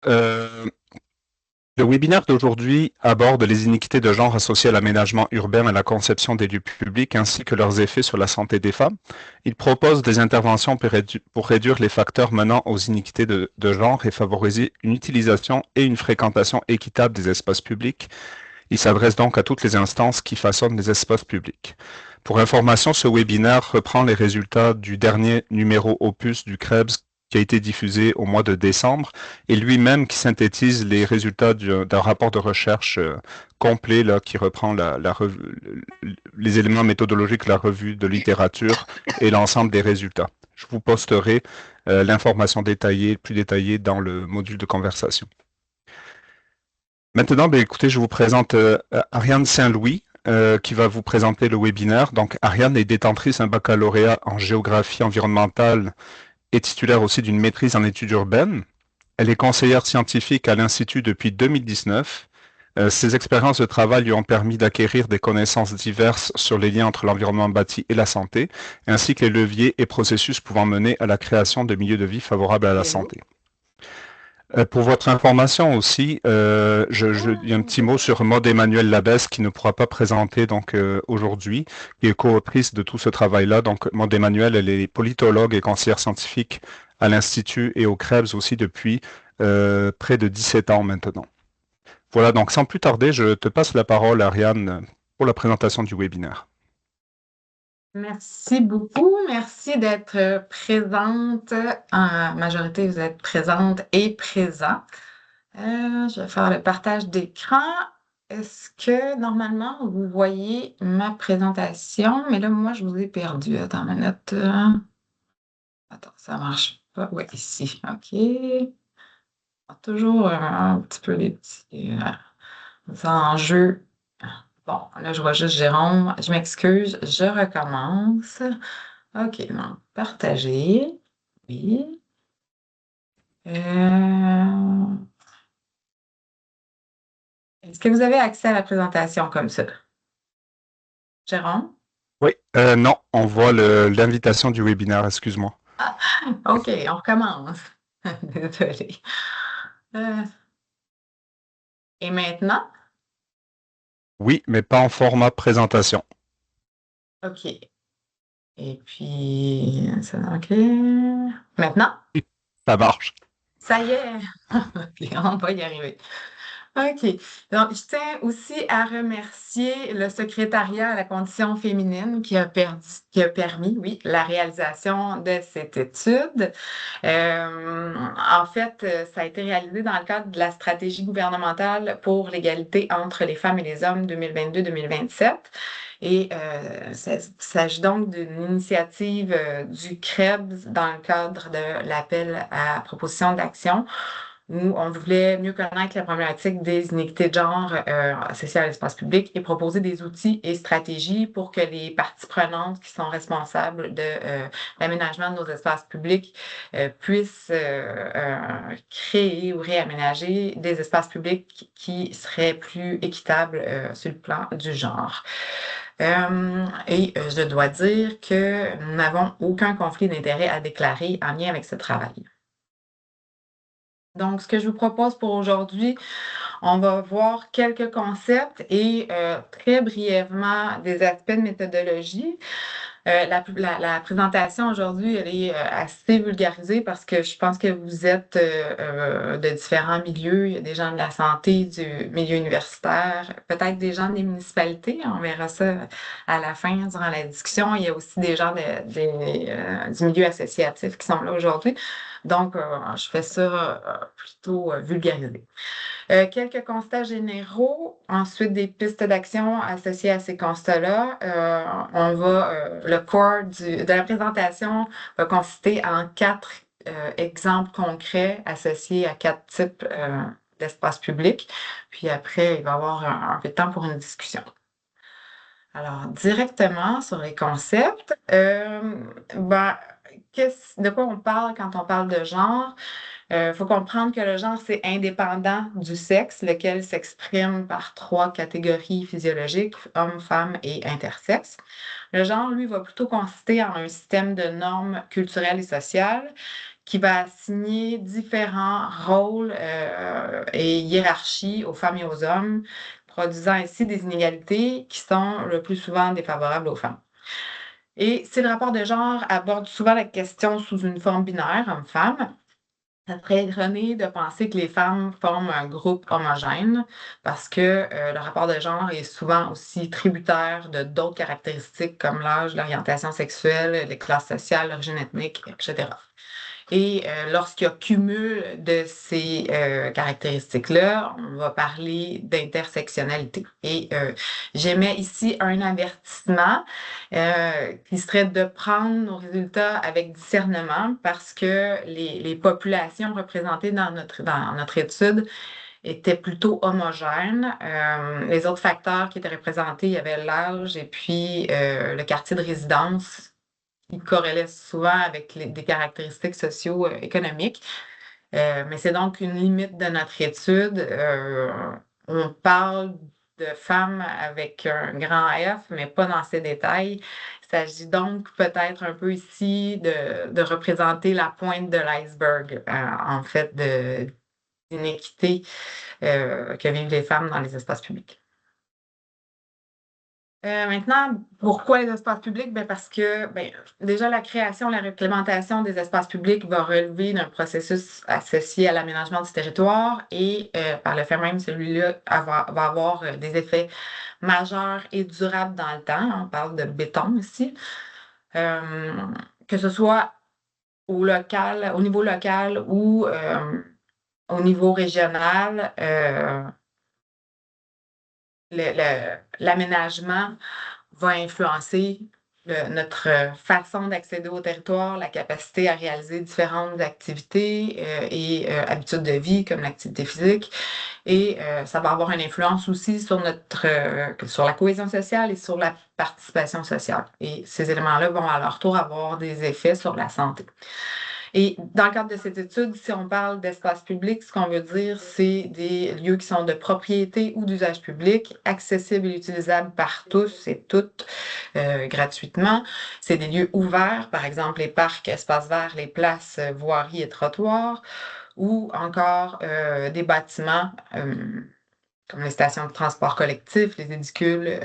Euh, le webinaire d'aujourd'hui aborde les iniquités de genre associées à l'aménagement urbain et à la conception des lieux publics ainsi que leurs effets sur la santé des femmes. Il propose des interventions pour réduire les facteurs menant aux iniquités de genre et favoriser une utilisation et une fréquentation équitable des espaces publics. Il s'adresse donc à toutes les instances qui façonnent les espaces publics. Pour information, ce webinaire reprend les résultats du dernier numéro opus du CREBS qui a été diffusé au mois de décembre et lui-même qui synthétise les résultats d'un rapport de recherche complet là, qui reprend les éléments méthodologiques de la revue de littérature et l'ensemble des résultats. Je vous posterai l'information détaillée, plus détaillée dans le module de conversation. Maintenant, ben, écoutez, je vous présente Ariane Saint-Louis qui va vous présenter le webinaire. Donc, Ariane est détentrice d'un baccalauréat en géographie environnementale et titulaire aussi d'une maîtrise en études urbaines. Elle est conseillère scientifique à l'Institut depuis 2019. Ses expériences de travail lui ont permis d'acquérir des connaissances diverses sur les liens entre l'environnement bâti et la santé, ainsi que les leviers et processus pouvant mener à la création de milieux de vie favorables à la Hello. santé. Pour votre information aussi, il y a un petit mot sur Maud Emmanuelle Labesse qui ne pourra pas présenter donc aujourd'hui, qui est co-autrice de tout ce travail-là. Donc Maud Emmanuelle, elle est politologue et conseillère scientifique à l'Institut et au CREBS aussi depuis près de 17 ans maintenant. Voilà, donc sans plus tarder, je te passe la parole, Ariane, pour la présentation du webinaire. Merci beaucoup. Merci d'être présente. En majorité, vous êtes présente et présent. Je vais faire le partage d'écran. Est-ce que normalement vous voyez ma présentation? Mais là, moi, je vous ai perdu. Attends une minute. Attends, ça marche pas. Oui, ici. OK. Toujours un petit peu les petits enjeux. Bon, là, je vois juste Jérôme. Je m'excuse, je recommence. OK, donc, partager. Oui. Euh, Est-ce que vous avez accès à la présentation comme ça? Jérôme? Oui, non, on voit l'invitation du webinaire, excuse-moi. Ah, OK, on recommence. Désolée. Euh, et maintenant? Oui, mais pas en format présentation. OK. Et puis, ça, OK. Maintenant? Ça marche. Ça y est. OK, on va y arriver. OK. Donc, je tiens aussi à remercier le secrétariat à la condition féminine qui a permis, oui, la réalisation de cette étude. En fait, ça a été réalisé dans le cadre de la stratégie gouvernementale pour l'égalité entre les femmes et les hommes 2022-2027. Et il s'agit donc d'une initiative du CREBS dans le cadre de l'appel à proposition d'action où on voulait mieux connaître la problématique des inégalités de genre associées à l'espace public et proposer des outils et stratégies pour que les parties prenantes qui sont responsables de l'aménagement de nos espaces publics puissent créer ou réaménager des espaces publics qui seraient plus équitables sur le plan du genre. Je dois dire que nous n'avons aucun conflit d'intérêt à déclarer en lien avec ce travail. Donc, ce que je vous propose pour aujourd'hui, on va voir quelques concepts et très brièvement des aspects de méthodologie. La présentation aujourd'hui, elle est assez vulgarisée parce que je pense que vous êtes de différents milieux. Il y a des gens de la santé, du milieu universitaire, peut-être des gens des municipalités. On verra ça à la fin durant la discussion. Il y a aussi des gens du milieu associatif qui sont là aujourd'hui. Donc, je fais ça plutôt vulgarisé. Quelques constats généraux, ensuite des pistes d'action associées à ces constats-là. Le corps de la présentation va consister en 4 exemples concrets associés à 4 types d'espaces publics. Puis après, il va y avoir un peu de temps pour une discussion. Alors, directement sur les concepts, de quoi on parle quand on parle de genre? Il faut comprendre que le genre, c'est indépendant du sexe, lequel s'exprime par 3 catégories physiologiques, homme, femme et intersexe. Le genre, lui, va plutôt consister en un système de normes culturelles et sociales qui va assigner différents rôles et hiérarchies aux femmes et aux hommes, produisant ainsi des inégalités qui sont le plus souvent défavorables aux femmes. Et si le rapport de genre aborde souvent la question sous une forme binaire, homme-femme, ça serait erroné de penser que les femmes forment un groupe homogène parce que le rapport de genre est souvent aussi tributaire de d'autres caractéristiques comme l'âge, l'orientation sexuelle, les classes sociales, l'origine ethnique, etc. Et lorsqu'il y a cumul de ces caractéristiques-là, on va parler d'intersectionnalité. Et j'émets ici un avertissement qui serait de prendre nos résultats avec discernement parce que les populations représentées dans notre étude étaient plutôt homogènes. Les autres facteurs qui étaient représentés, il y avait l'âge et puis le quartier de résidence qui corrélait souvent avec des caractéristiques socio-économiques. Mais c'est donc une limite de notre étude. On parle de femmes avec un grand F, mais pas dans ces détails. Il s'agit donc peut-être un peu ici de représenter la pointe de l'iceberg, en fait, d'inéquité que vivent les femmes dans les espaces publics. Maintenant, pourquoi les espaces publics? Ben parce que déjà la création, la réglementation des espaces publics va relever d'un processus associé à l'aménagement du territoire et par le fait même, celui-là va avoir des effets majeurs et durables dans le temps. On parle de béton ici. Que ce soit au niveau local ou au niveau régional, l'aménagement va influencer notre façon d'accéder au territoire, la capacité à réaliser différentes activités et habitudes de vie comme l'activité physique. Et ça va avoir une influence aussi sur sur la cohésion sociale et sur la participation sociale. Et ces éléments-là vont à leur tour avoir des effets sur la santé. Et dans le cadre de cette étude, si on parle d'espace public, ce qu'on veut dire, c'est des lieux qui sont de propriété ou d'usage public, accessibles et utilisables par tous et toutes gratuitement. C'est des lieux ouverts, par exemple les parcs, espaces verts, les places, voiries et trottoirs, ou encore des bâtiments comme les stations de transport collectif, les édicules,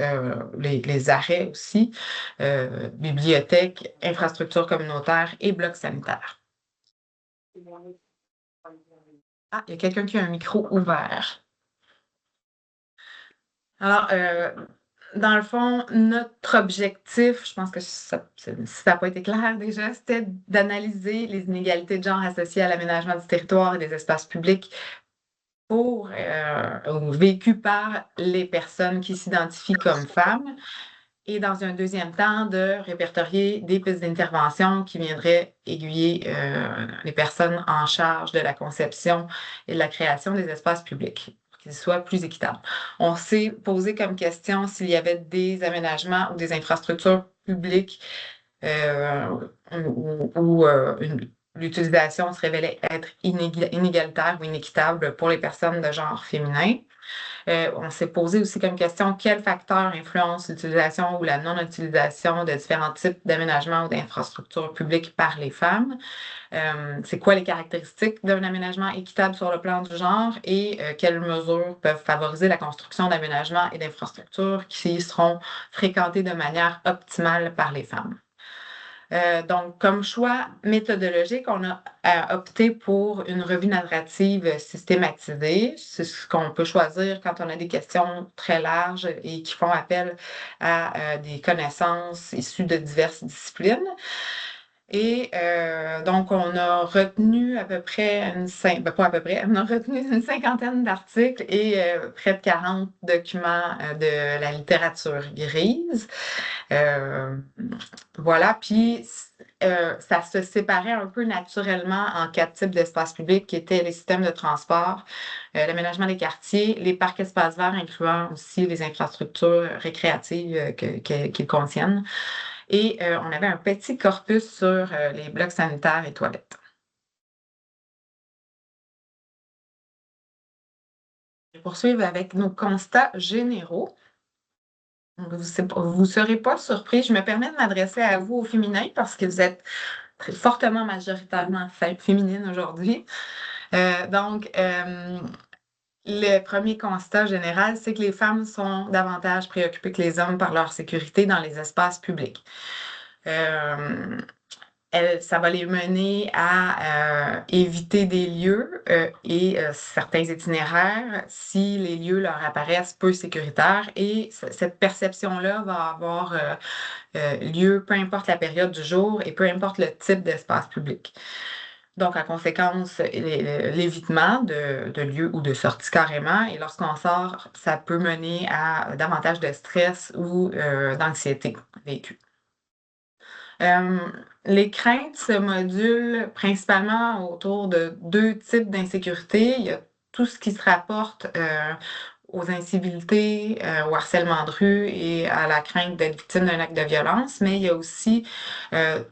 les arrêts aussi, bibliothèques, infrastructures communautaires et blocs sanitaires. Ah, il y a quelqu'un qui a un micro ouvert. Alors, dans le fond, notre objectif, je pense que ça n'a pas été clair déjà, c'était d'analyser les inégalités de genre associées à l'aménagement du territoire et des espaces publics vécus par les personnes qui s'identifient comme femmes. Et dans un deuxième temps, de répertorier des pistes d'intervention qui viendraient aiguiller les personnes en charge de la conception et de la création des espaces publics pour qu'ils soient plus équitables. On s'est posé comme question s'il y avait des aménagements ou des infrastructures publiques où l'utilisation se révélait être inégalitaire ou inéquitable pour les personnes de genre féminin. On s'est posé aussi comme question quels facteurs influencent l'utilisation ou la non-utilisation de différents types d'aménagements ou d'infrastructures publiques par les femmes. C'est quoi les caractéristiques d'un aménagement équitable sur le plan du genre et quelles mesures peuvent favoriser la construction d'aménagements et d'infrastructures qui seront fréquentés de manière optimale par les femmes. Donc, comme choix méthodologique, on a opté pour une revue narrative systématisée. C'est ce qu'on peut choisir quand on a des questions très larges et qui font appel à des connaissances issues de diverses disciplines. Et donc, on a retenu à peu près on a retenu une cinquantaine d'articles et près de 40 documents de la littérature grise. Voilà, puis ça se séparait un peu naturellement en 4 types d'espaces publics qui étaient les systèmes de transport, l'aménagement des quartiers, les parcs espaces verts, incluant aussi les infrastructures récréatives qu'ils contiennent. Et on avait un petit corpus sur les blocs sanitaires et toilettes. Je vais poursuivre avec nos constats généraux. Vous ne serez pas surpris. Je me permets de m'adresser à vous au féminin parce que vous êtes fortement majoritairement féminine aujourd'hui. Donc, le premier constat général, c'est que les femmes sont davantage préoccupées que les hommes par leur sécurité dans les espaces publics. Ça va les mener à éviter des lieux et certains itinéraires si les lieux leur apparaissent peu sécuritaires. Et cette perception-là va avoir lieu peu importe la période du jour et peu importe le type d'espace public. Donc, en conséquence, l'évitement de lieux ou de sorties carrément. Et lorsqu'on sort, ça peut mener à davantage de stress ou d'anxiété vécue. Les craintes se modulent principalement autour de deux types d'insécurité. Il y a tout ce qui se rapporte aux incivilités, au harcèlement de rue et à la crainte d'être victime d'un acte de violence, mais il y a aussi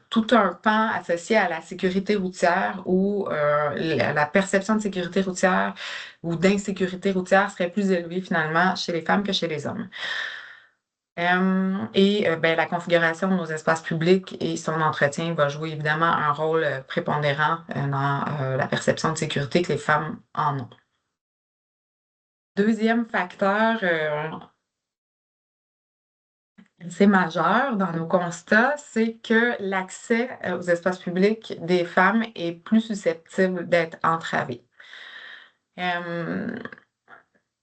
tout un pan associé à la sécurité routière où la perception de sécurité routière ou d'insécurité routière serait plus élevée finalement chez les femmes que chez les hommes. La configuration de nos espaces publics et son entretien va jouer évidemment un rôle prépondérant dans la perception de sécurité que les femmes en ont. Deuxième facteur assez majeur dans nos constats, c'est que l'accès aux espaces publics des femmes est plus susceptible d'être entravé.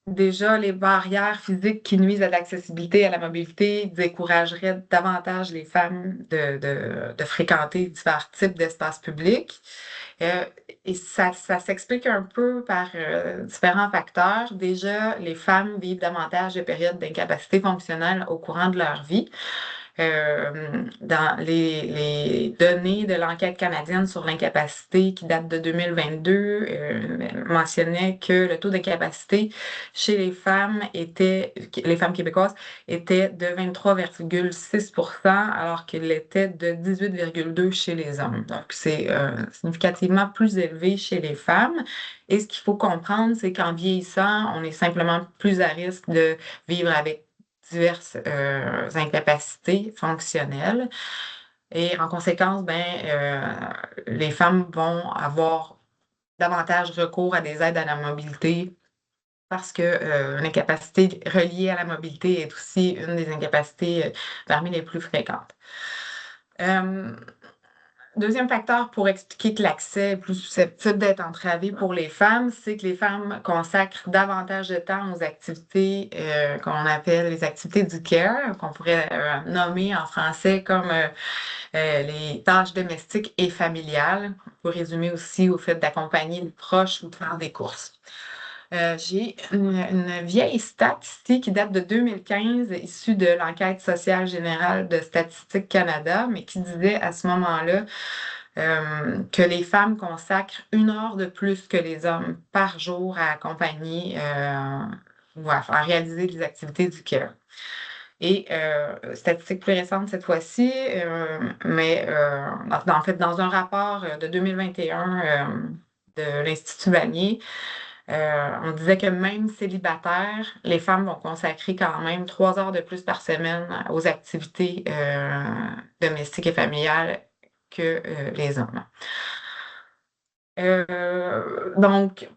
Déjà, les barrières physiques qui nuisent à l'accessibilité, à la mobilité, décourageraient davantage les femmes de fréquenter divers types d'espaces publics. Et ça s'explique un peu par différents facteurs. Déjà, les femmes vivent davantage de périodes d'incapacité fonctionnelle au courant de leur vie. Dans les données de l'enquête canadienne sur l'incapacité qui date de 2022 mentionnaient que le taux d'incapacité chez les femmes québécoises était de 23,6 % alors qu'il était de 18,2 % chez les hommes. Donc, c'est significativement plus élevé chez les femmes. Et ce qu'il faut comprendre, c'est qu'en vieillissant, on est simplement plus à risque de vivre avec diverses incapacités fonctionnelles. Et en conséquence, les femmes vont avoir davantage recours à des aides à la mobilité parce que l'incapacité reliée à la mobilité est aussi une des incapacités parmi les plus fréquentes. Deuxième facteur pour expliquer que l'accès est plus susceptible d'être entravé pour les femmes, c'est que les femmes consacrent davantage de temps aux activités qu'on appelle les activités du care, qu'on pourrait nommer en français comme les tâches domestiques et familiales. On peut résumer aussi au fait d'accompagner les proches ou de faire des courses. J'ai une vieille stat ici qui date de 2015, issue de l'enquête sociale générale de Statistique Canada, mais qui disait à ce moment-là que les femmes consacrent 1 heure de plus que les hommes par jour à accompagner ou à réaliser des activités du care. Et statistique plus récente cette fois-ci, en fait, dans un rapport de 2021 de l'Institut Vanier, on disait que même célibataires, les femmes vont consacrer quand même 3 heures de plus par semaine aux activités domestiques et familiales que les hommes. Donc,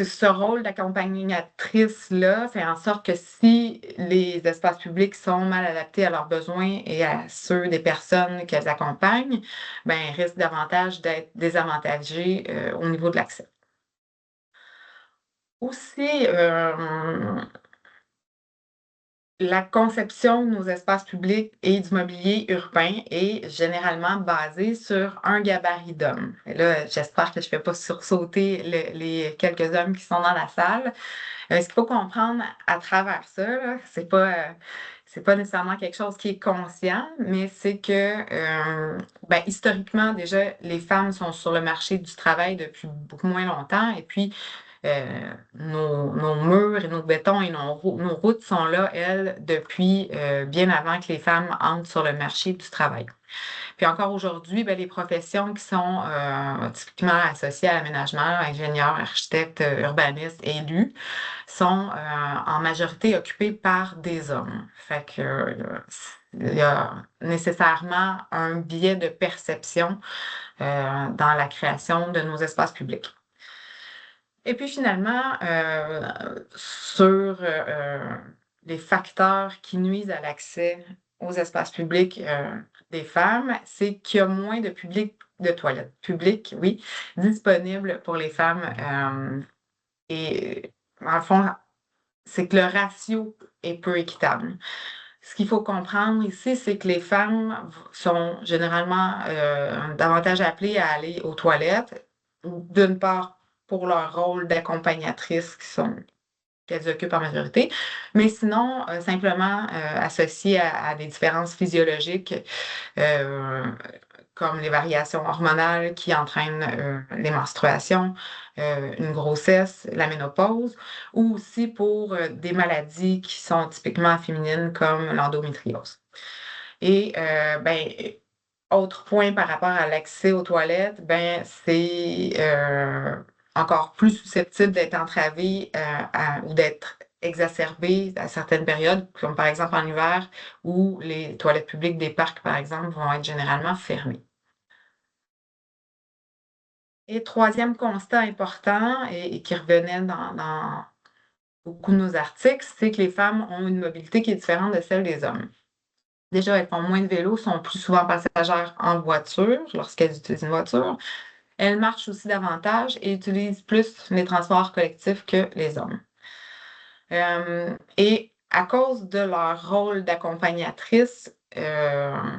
ce rôle d'accompagnatrice-là fait en sorte que si les espaces publics sont mal adaptés à leurs besoins et à ceux des personnes qu'elles accompagnent, elles risquent davantage d'être désavantagées au niveau de l'accès. Aussi, la conception de nos espaces publics et du mobilier urbain est généralement basée sur un gabarit d'hommes. Et là, j'espère que je ne fais pas sursauter les quelques hommes qui sont dans la salle. Ce qu'il faut comprendre à travers ça, c'est pas nécessairement quelque chose qui est conscient, mais c'est que historiquement, déjà, les femmes sont sur le marché du travail depuis beaucoup moins longtemps. Et puis, nos murs et nos bétons et nos routes sont là, elles, depuis bien avant que les femmes entrent sur le marché du travail. Puis encore aujourd'hui, ben, les professions qui sont typiquement associées à l'aménagement, ingénieurs, architectes, urbanistes, élus, sont en majorité occupées par des hommes. Fait que il y a nécessairement un biais de perception dans la création de nos espaces publics. Et puis finalement, sur les facteurs qui nuisent à l'accès aux espaces publics des femmes, c'est qu'il y a moins de toilettes publiques, oui, disponibles pour les femmes. Et dans le fond, c'est que le ratio est peu équitable. Ce qu'il faut comprendre ici, c'est que les femmes sont généralement davantage appelées à aller aux toilettes, d'une part pour leur rôle d'accompagnatrice qu'elles occupent en majorité, mais sinon simplement associées à des différences physiologiques euh, comme les variations hormonales qui entraînent les menstruations, une grossesse, la ménopause, ou aussi pour des maladies qui sont typiquement féminines comme l'endométriose. Et autre point par rapport à l'accès aux toilettes, ben c'est encore plus susceptible d'être entravé ou d'être exacerbé à certaines périodes, comme par exemple en hiver, où les toilettes publiques des parcs, par exemple, vont être généralement fermées. Et troisième constat important et qui revenait dans beaucoup de nos articles, c'est que les femmes ont une mobilité qui est différente de celle des hommes. Déjà, elles font moins de vélo, sont plus souvent passagères en voiture lorsqu'elles utilisent une voiture. Elles marchent aussi davantage et utilisent plus les transports collectifs que les hommes. Et à cause de leur rôle d'accompagnatrice, et là,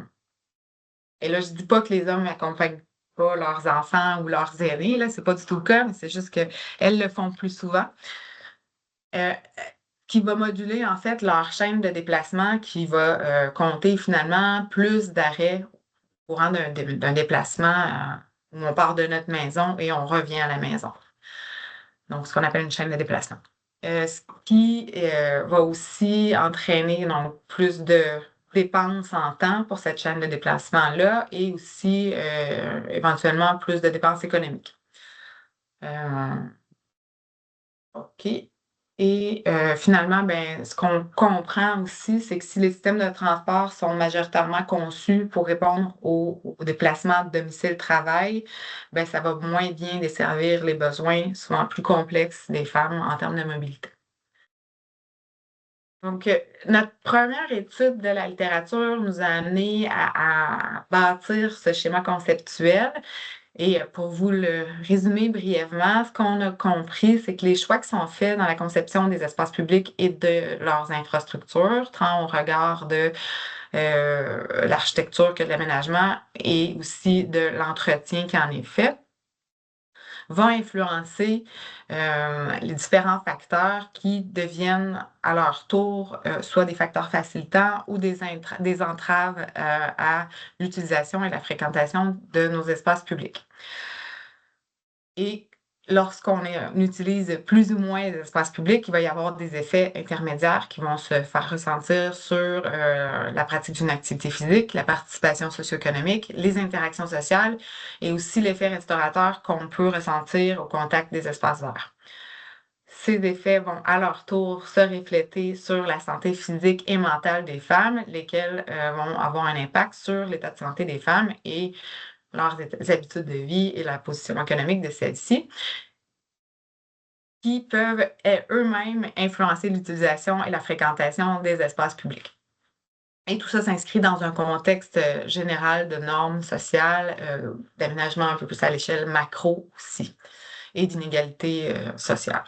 je dis pas que les hommes n'accompagnent pas leurs enfants ou leurs aînés, là, c'est pas du tout le cas, mais c'est juste qu'elles le font plus souvent. Euh, qui va moduler en fait leur chaîne de déplacement qui va compter finalement plus d'arrêts au courant d'un déplacement où on part de notre maison et on revient à la maison. Donc, ce qu'on appelle une chaîne de déplacement. Ce qui va aussi entraîner donc, plus de dépenses en temps pour cette chaîne de déplacement-là et aussi éventuellement plus de dépenses économiques. OK. Et finalement, ben, ce qu'on comprend aussi, c'est que si les systèmes de transport sont majoritairement conçus pour répondre aux déplacements de domicile-travail, ben, ça va moins bien desservir les besoins souvent plus complexes des femmes en termes de mobilité. Donc, notre première étude de la littérature nous a amené à bâtir ce schéma conceptuel. Et pour vous le résumer brièvement, ce qu'on a compris, c'est que les choix qui sont faits dans la conception des espaces publics et de leurs infrastructures, tant au regard de l'architecture que de l'aménagement et aussi de l'entretien qui en est fait, vont influencer les différents facteurs qui deviennent à leur tour soit des facteurs facilitants ou des entraves à l'utilisation et la fréquentation de nos espaces publics. Et lorsqu'on utilise plus ou moins les espaces publics, il va y avoir des effets intermédiaires qui vont se faire ressentir sur la pratique d'une activité physique, la participation socio-économique, les interactions sociales et aussi l'effet restaurateur qu'on peut ressentir au contact des espaces verts. Ces effets vont à leur tour se refléter sur la santé physique et mentale des femmes, lesquelles vont avoir un impact sur l'état de santé des femmes et leurs habitudes de vie et la position économique de celles-ci, qui peuvent eux-mêmes influencer l'utilisation et la fréquentation des espaces publics. Et tout ça s'inscrit dans un contexte général de normes sociales, d'aménagement un peu plus à l'échelle macro aussi, et d'inégalités sociales.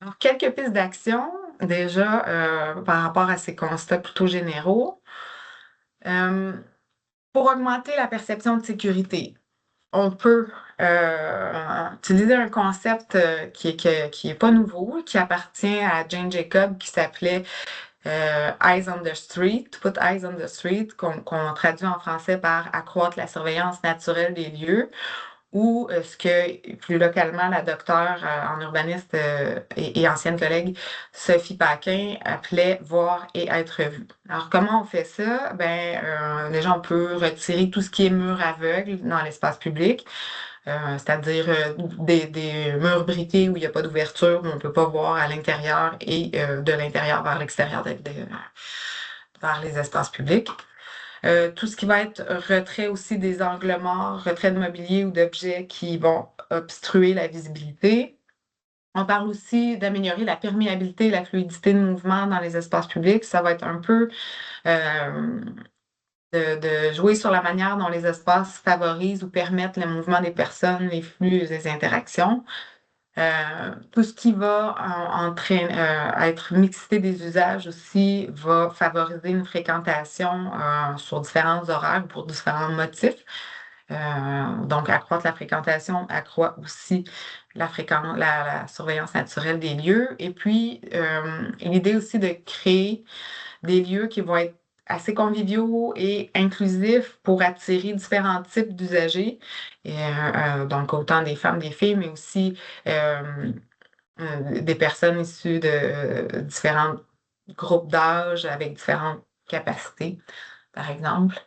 Alors, quelques pistes d'action, déjà, par rapport à ces constats plutôt généraux. Pour augmenter la perception de sécurité, on peut utiliser un concept qui est pas nouveau, qui appartient à Jane Jacobs, qui s'appelait Eyes on the Street, Put Eyes on the Street, qu'on traduit en français par accroître la surveillance naturelle des lieux, ou ce que plus localement la docteure en urbaniste et ancienne collègue Sophie Paquin appelait voir et être vu. Alors comment on fait ça? Déjà on peut retirer tout ce qui est mur aveugle dans l'espace public. C'est-à-dire des murs briqués où il n'y a pas d'ouverture, où on ne peut pas voir à l'intérieur et de l'intérieur vers l'extérieur vers les espaces publics. Tout ce qui va être retrait aussi des angles morts, retrait de mobilier ou d'objets qui vont obstruer la visibilité. On parle aussi d'améliorer la perméabilité et la fluidité de mouvement dans les espaces publics. Ça va être un peu euh, de jouer sur la manière dont les espaces favorisent ou permettent le mouvement des personnes, les flux et les interactions. Tout ce qui va être mixité des usages aussi va favoriser une fréquentation sur différents horaires pour différents motifs. Donc, accroître la fréquentation accroît aussi la surveillance naturelle des lieux. Et puis, l'idée aussi de créer des lieux qui vont être assez conviviaux et inclusifs pour attirer différents types d'usagers, donc autant des femmes, des filles, mais aussi des personnes issues de différents groupes d'âge avec différentes capacités, par exemple.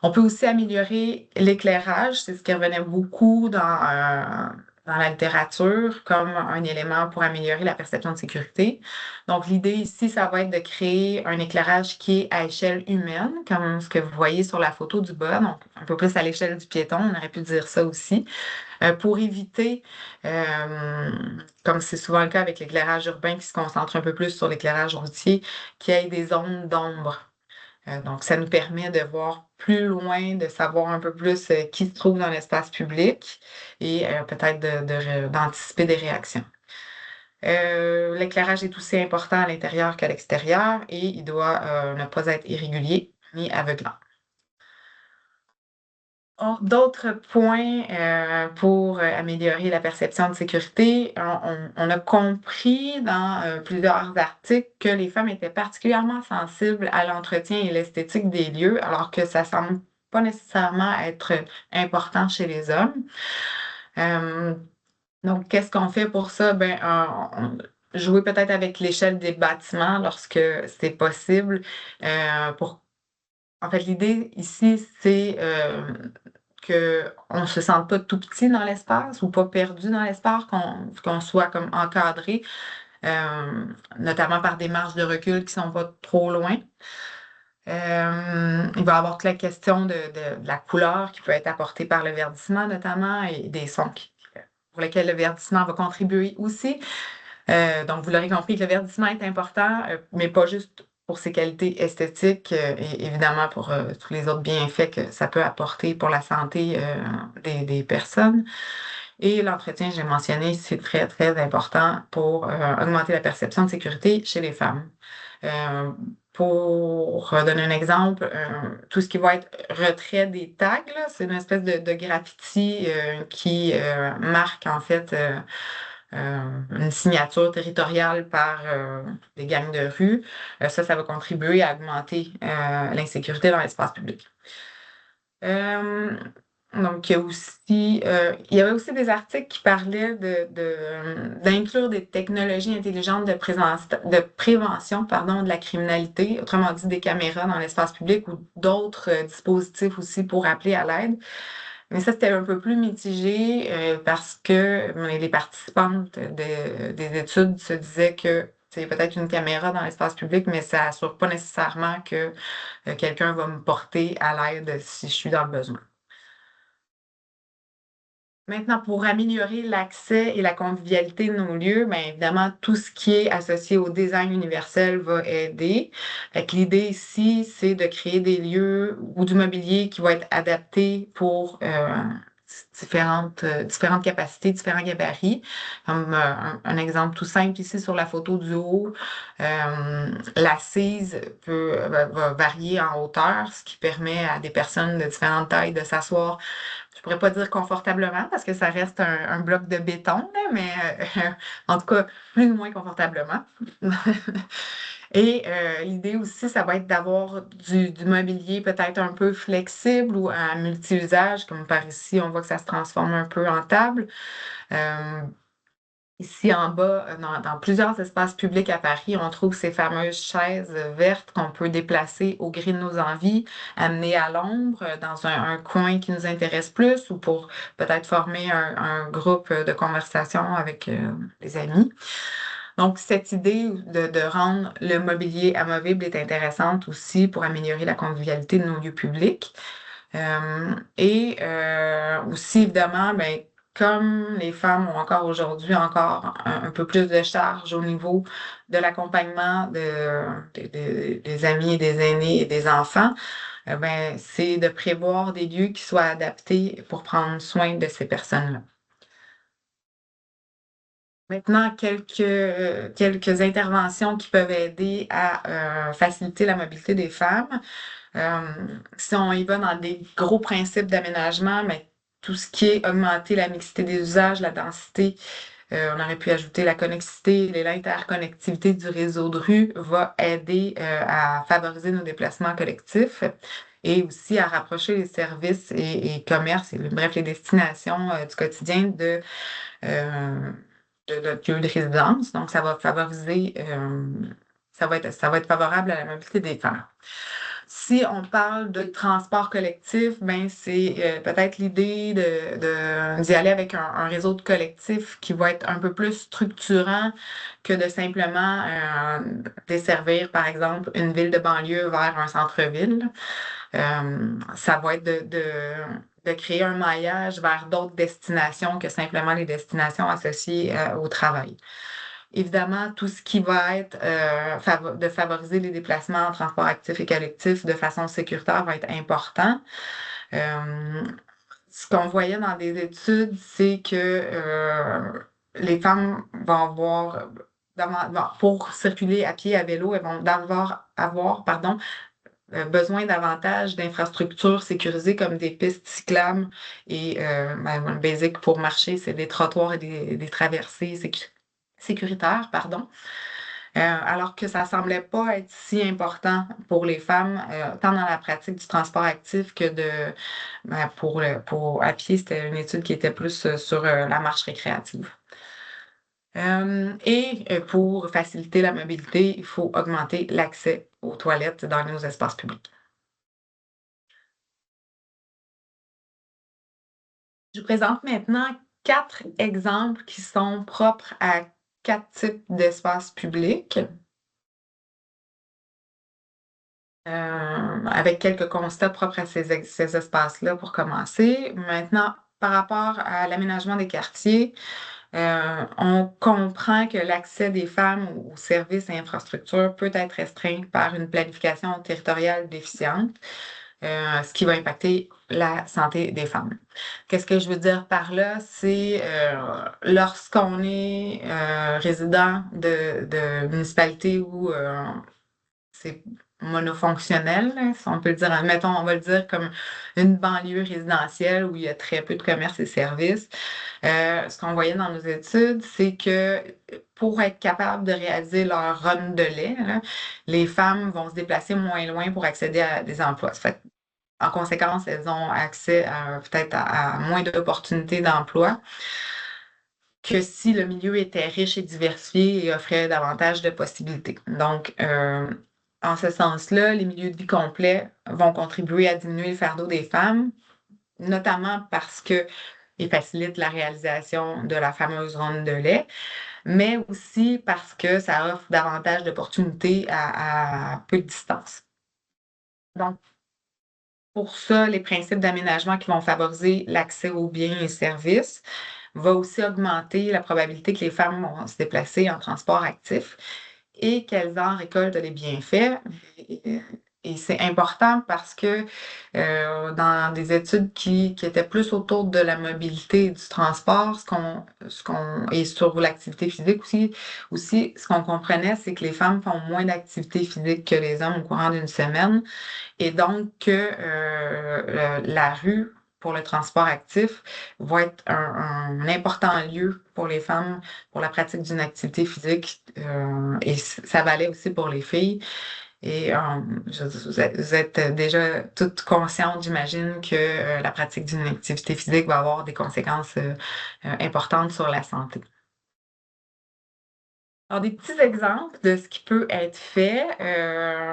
On peut aussi améliorer l'éclairage, c'est ce qui revenait beaucoup dans la littérature comme un élément pour améliorer la perception de sécurité. Donc, l'idée ici, ça va être de créer un éclairage qui est à échelle humaine, comme ce que vous voyez sur la photo du bas, donc un peu plus à l'échelle du piéton, on aurait pu dire ça aussi, pour éviter, euh, comme c'est souvent le cas avec l'éclairage urbain qui se concentre un peu plus sur l'éclairage routier, qu'il y ait des zones d'ombre. Donc, ça nous permet de voir plus loin, de savoir un peu plus qui se trouve dans l'espace public et peut-être d'anticiper des réactions. L'éclairage est aussi important à l'intérieur qu'à l'extérieur et il doit ne pas être irrégulier ni aveuglant. D'autres points pour améliorer la perception de sécurité, on a compris dans plusieurs articles que les femmes étaient particulièrement sensibles à l'entretien et l'esthétique des lieux, alors que ça semble pas nécessairement être important chez les hommes. Donc, qu'est-ce qu'on fait pour ça? Jouer peut-être avec l'échelle des bâtiments lorsque c'est possible. En fait, l'idée ici, c'est qu'on ne se sente pas tout petit dans l'espace ou pas perdu dans l'espace, qu'on soit comme encadré, notamment par des marges de recul qui ne sont pas trop loin. Il va y avoir toute la question de la couleur qui peut être apportée par le verdissement notamment et des sons pour lesquels le verdissement va contribuer aussi. Donc, vous l'aurez compris que le verdissement est important, mais pas juste pour ses qualités esthétiques et évidemment pour tous les autres bienfaits que ça peut apporter pour la santé des personnes. Et l'entretien, j'ai mentionné, c'est très, très important pour augmenter la perception de sécurité chez les femmes. Pour donner un exemple, tout ce qui va être retrait des tags, c'est une espèce de graffiti qui marque en fait une signature territoriale par des gangs de rue. Ça va contribuer à augmenter l'insécurité dans l'espace public. Donc, il y avait aussi des articles qui parlaient d'inclure des technologies intelligentes de prévention de la criminalité, autrement dit des caméras dans l'espace public ou d'autres dispositifs aussi pour appeler à l'aide. Mais ça, c'était un peu plus mitigé parce que les participantes des études se disaient que c'est peut-être une caméra dans l'espace public, mais ça n'assure pas nécessairement que quelqu'un va me porter à l'aide si je suis dans le besoin. Maintenant, pour améliorer l'accès et la convivialité de nos lieux, bien évidemment, tout ce qui est associé au design universel va aider. Fait que l'idée ici, c'est de créer des lieux ou du mobilier qui va être adapté pour différentes capacités, différents gabarits. Comme un exemple tout simple ici sur la photo du haut, l'assise va varier en hauteur, ce qui permet à des personnes de différentes tailles de s'asseoir. Je pourrais pas dire confortablement parce que ça reste un bloc de béton, là, mais en tout cas, plus ou moins confortablement. Et l'idée aussi, ça va être d'avoir du mobilier peut-être un peu flexible ou à multi-usage, comme par ici, on voit que ça se transforme un peu en table. Euh, Ici en bas, dans plusieurs espaces publics à Paris, on trouve ces fameuses chaises vertes qu'on peut déplacer au gré de nos envies, amener à l'ombre dans un coin qui nous intéresse plus ou pour peut-être former un groupe de conversation avec les amis. Donc, cette idée de rendre le mobilier amovible est intéressante aussi pour améliorer la convivialité de nos lieux publics. Aussi, évidemment, ben, comme les femmes ont encore aujourd'hui encore un peu plus de charge au niveau de l'accompagnement des amis et des aînés et des enfants, ben, c'est de prévoir des lieux qui soient adaptés pour prendre soin de ces personnes-là. Maintenant, quelques interventions qui peuvent aider à faciliter la mobilité des femmes. Euh, Si on y va dans des gros principes d'aménagement, mais tout ce qui est augmenter la mixité des usages, la densité, on aurait pu ajouter la connexité, l'interconnectivité du réseau de rue va aider à favoriser nos déplacements collectifs et aussi à rapprocher les services et commerces, et, bref, les destinations du quotidien euh, de notre lieu de résidence. Donc, ça va favoriser, ça va être favorable à la mobilité des femmes. Si on parle de transport collectif, ben c'est peut-être l'idée d'y aller avec un réseau de collectifs qui va être un peu plus structurant que de simplement desservir, par exemple, une ville de banlieue vers un centre-ville. Ça va être de créer un maillage vers d'autres destinations que simplement les destinations associées au travail. Évidemment, tout ce qui va être de favoriser les déplacements en transport actif et collectif de façon sécuritaire va être important. Euh, Ce qu'on voyait dans des études, c'est que les femmes vont avoir, pour circuler à pied, à vélo, elles vont avoir pardon, besoin davantage d'infrastructures sécurisées comme des pistes cyclables et ben, le basic pour marcher, c'est des trottoirs et des traversées sécuritaires, pardon. Alors que ça semblait pas être si important pour les femmes, tant dans la pratique du transport actif que pour à pied, c'était une étude qui était plus sur la marche récréative. Pour faciliter la mobilité, il faut augmenter l'accès aux toilettes dans nos espaces publics. Je vous présente maintenant 4 exemples qui sont propres à 4 types d'espaces publics, avec quelques constats propres à ces espaces-là pour commencer. Maintenant, par rapport à l'aménagement des quartiers, on comprend que l'accès des femmes aux services et infrastructures peut être restreint par une planification territoriale déficiente. Ce qui va impacter la santé des femmes. Qu'est-ce que je veux dire par là? C'est lorsqu'on est résident de municipalité où c'est monofonctionnel, là, si on peut le dire, admettons, on va le dire comme une banlieue résidentielle où il y a très peu de commerces et services. Ce qu'on voyait dans nos études, c'est que pour être capable de réaliser leur run de lait, là, les femmes vont se déplacer moins loin pour accéder à des emplois. Fait en conséquence, elles ont accès peut-être à moins d'opportunités d'emploi que si le milieu était riche et diversifié et offrait davantage de possibilités. Donc, en ce sens-là, les milieux de vie complets vont contribuer à diminuer le fardeau des femmes, notamment parce qu'ils facilitent la réalisation de la fameuse ronde de lait, mais aussi parce que ça offre davantage d'opportunités à peu de distance. Donc, pour ça, les principes d'aménagement qui vont favoriser l'accès aux biens et services va aussi augmenter la probabilité que les femmes vont se déplacer en transport actif et qu'elles en récoltent les bienfaits. Et c'est important parce que dans des études qui étaient plus autour de la mobilité et du transport, et sur l'activité physique aussi, ce qu'on comprenait, c'est que les femmes font moins d'activité physique que les hommes au courant d'une semaine. Et donc, la rue pour le transport actif va être un important lieu pour les femmes pour la pratique d'une activité physique et ça valait aussi pour les filles. Et vous êtes déjà toutes conscientes, j'imagine, que la pratique d'une activité physique va avoir des conséquences importantes sur la santé. Alors, des petits exemples de ce qui peut être fait,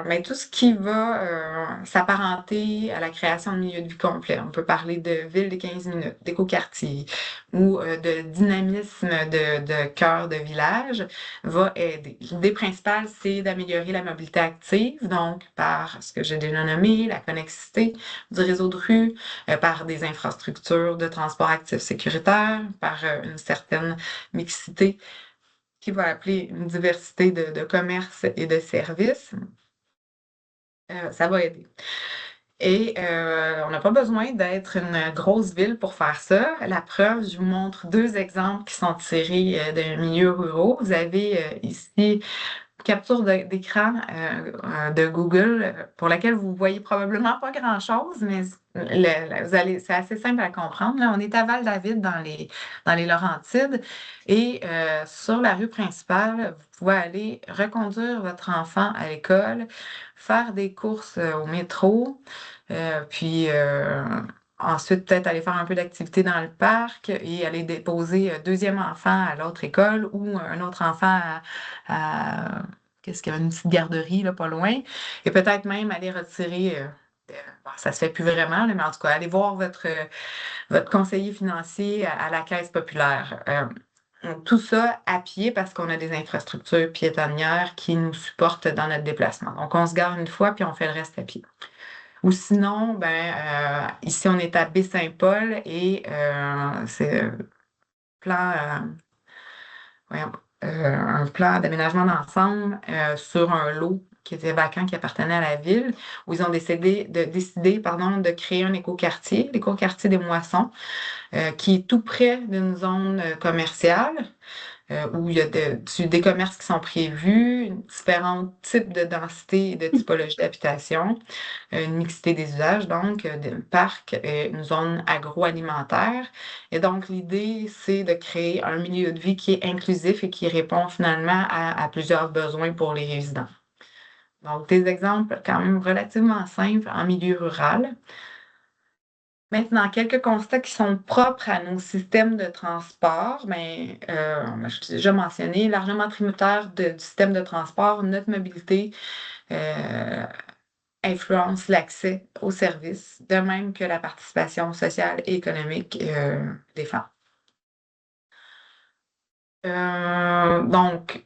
mais tout ce qui va s'apparenter à la création de milieux de vie complets. On peut parler de ville des 15 minutes, d'écoquartier ou de dynamisme de cœur de village va aider. L'idée principale, c'est d'améliorer la mobilité active, donc par ce que j'ai déjà nommé, la connexité du réseau de rue, par des infrastructures de transport actif sécuritaire, par une certaine mixité qui va appeler une diversité de commerces et de services, ça va aider. Et on n'a pas besoin d'être une grosse ville pour faire ça. La preuve, je vous montre deux exemples qui sont tirés de milieux ruraux. Vous avez ici capture d'écran de Google pour laquelle vous voyez probablement pas grand-chose, mais c'est assez simple à comprendre. Là, on est à Val-David dans les Laurentides et sur la rue principale, vous pouvez aller reconduire votre enfant à l'école, faire des courses au métro, puis ensuite, peut-être aller faire un peu d'activité dans le parc et aller déposer un deuxième enfant à l'autre école ou un autre enfant qu'est-ce qu'il y avait une petite garderie là, pas loin. Et peut-être même aller retirer, bon, ça se fait plus vraiment, là, mais en tout cas, aller voir votre conseiller financier à la Caisse populaire. Tout ça à pied parce qu'on a des infrastructures piétonnières qui nous supportent dans notre déplacement. Donc, on se gare une fois, puis on fait le reste à pied. Ou sinon, ici, on est à Baie-Saint-Paul et c'est plan, voyons, un plan d'aménagement d'ensemble sur un lot qui était vacant, qui appartenait à la ville, où ils ont décidé de créer un écoquartier, l'écoquartier des Moissons, qui est tout près d'une zone commerciale où il y a des commerces qui sont prévus, différents types de densité et de typologie d'habitation, une mixité des usages, donc, des parcs, une zone agroalimentaire. Et donc, l'idée, c'est de créer un milieu de vie qui est inclusif et qui répond finalement à plusieurs besoins pour les résidents. Donc, des exemples quand même relativement simples en milieu rural. Maintenant, quelques constats qui sont propres à nos systèmes de transport, mais je l'ai déjà mentionné, largement tributaire du système de transport, notre mobilité influence l'accès aux services, de même que la participation sociale et économique des femmes. Donc,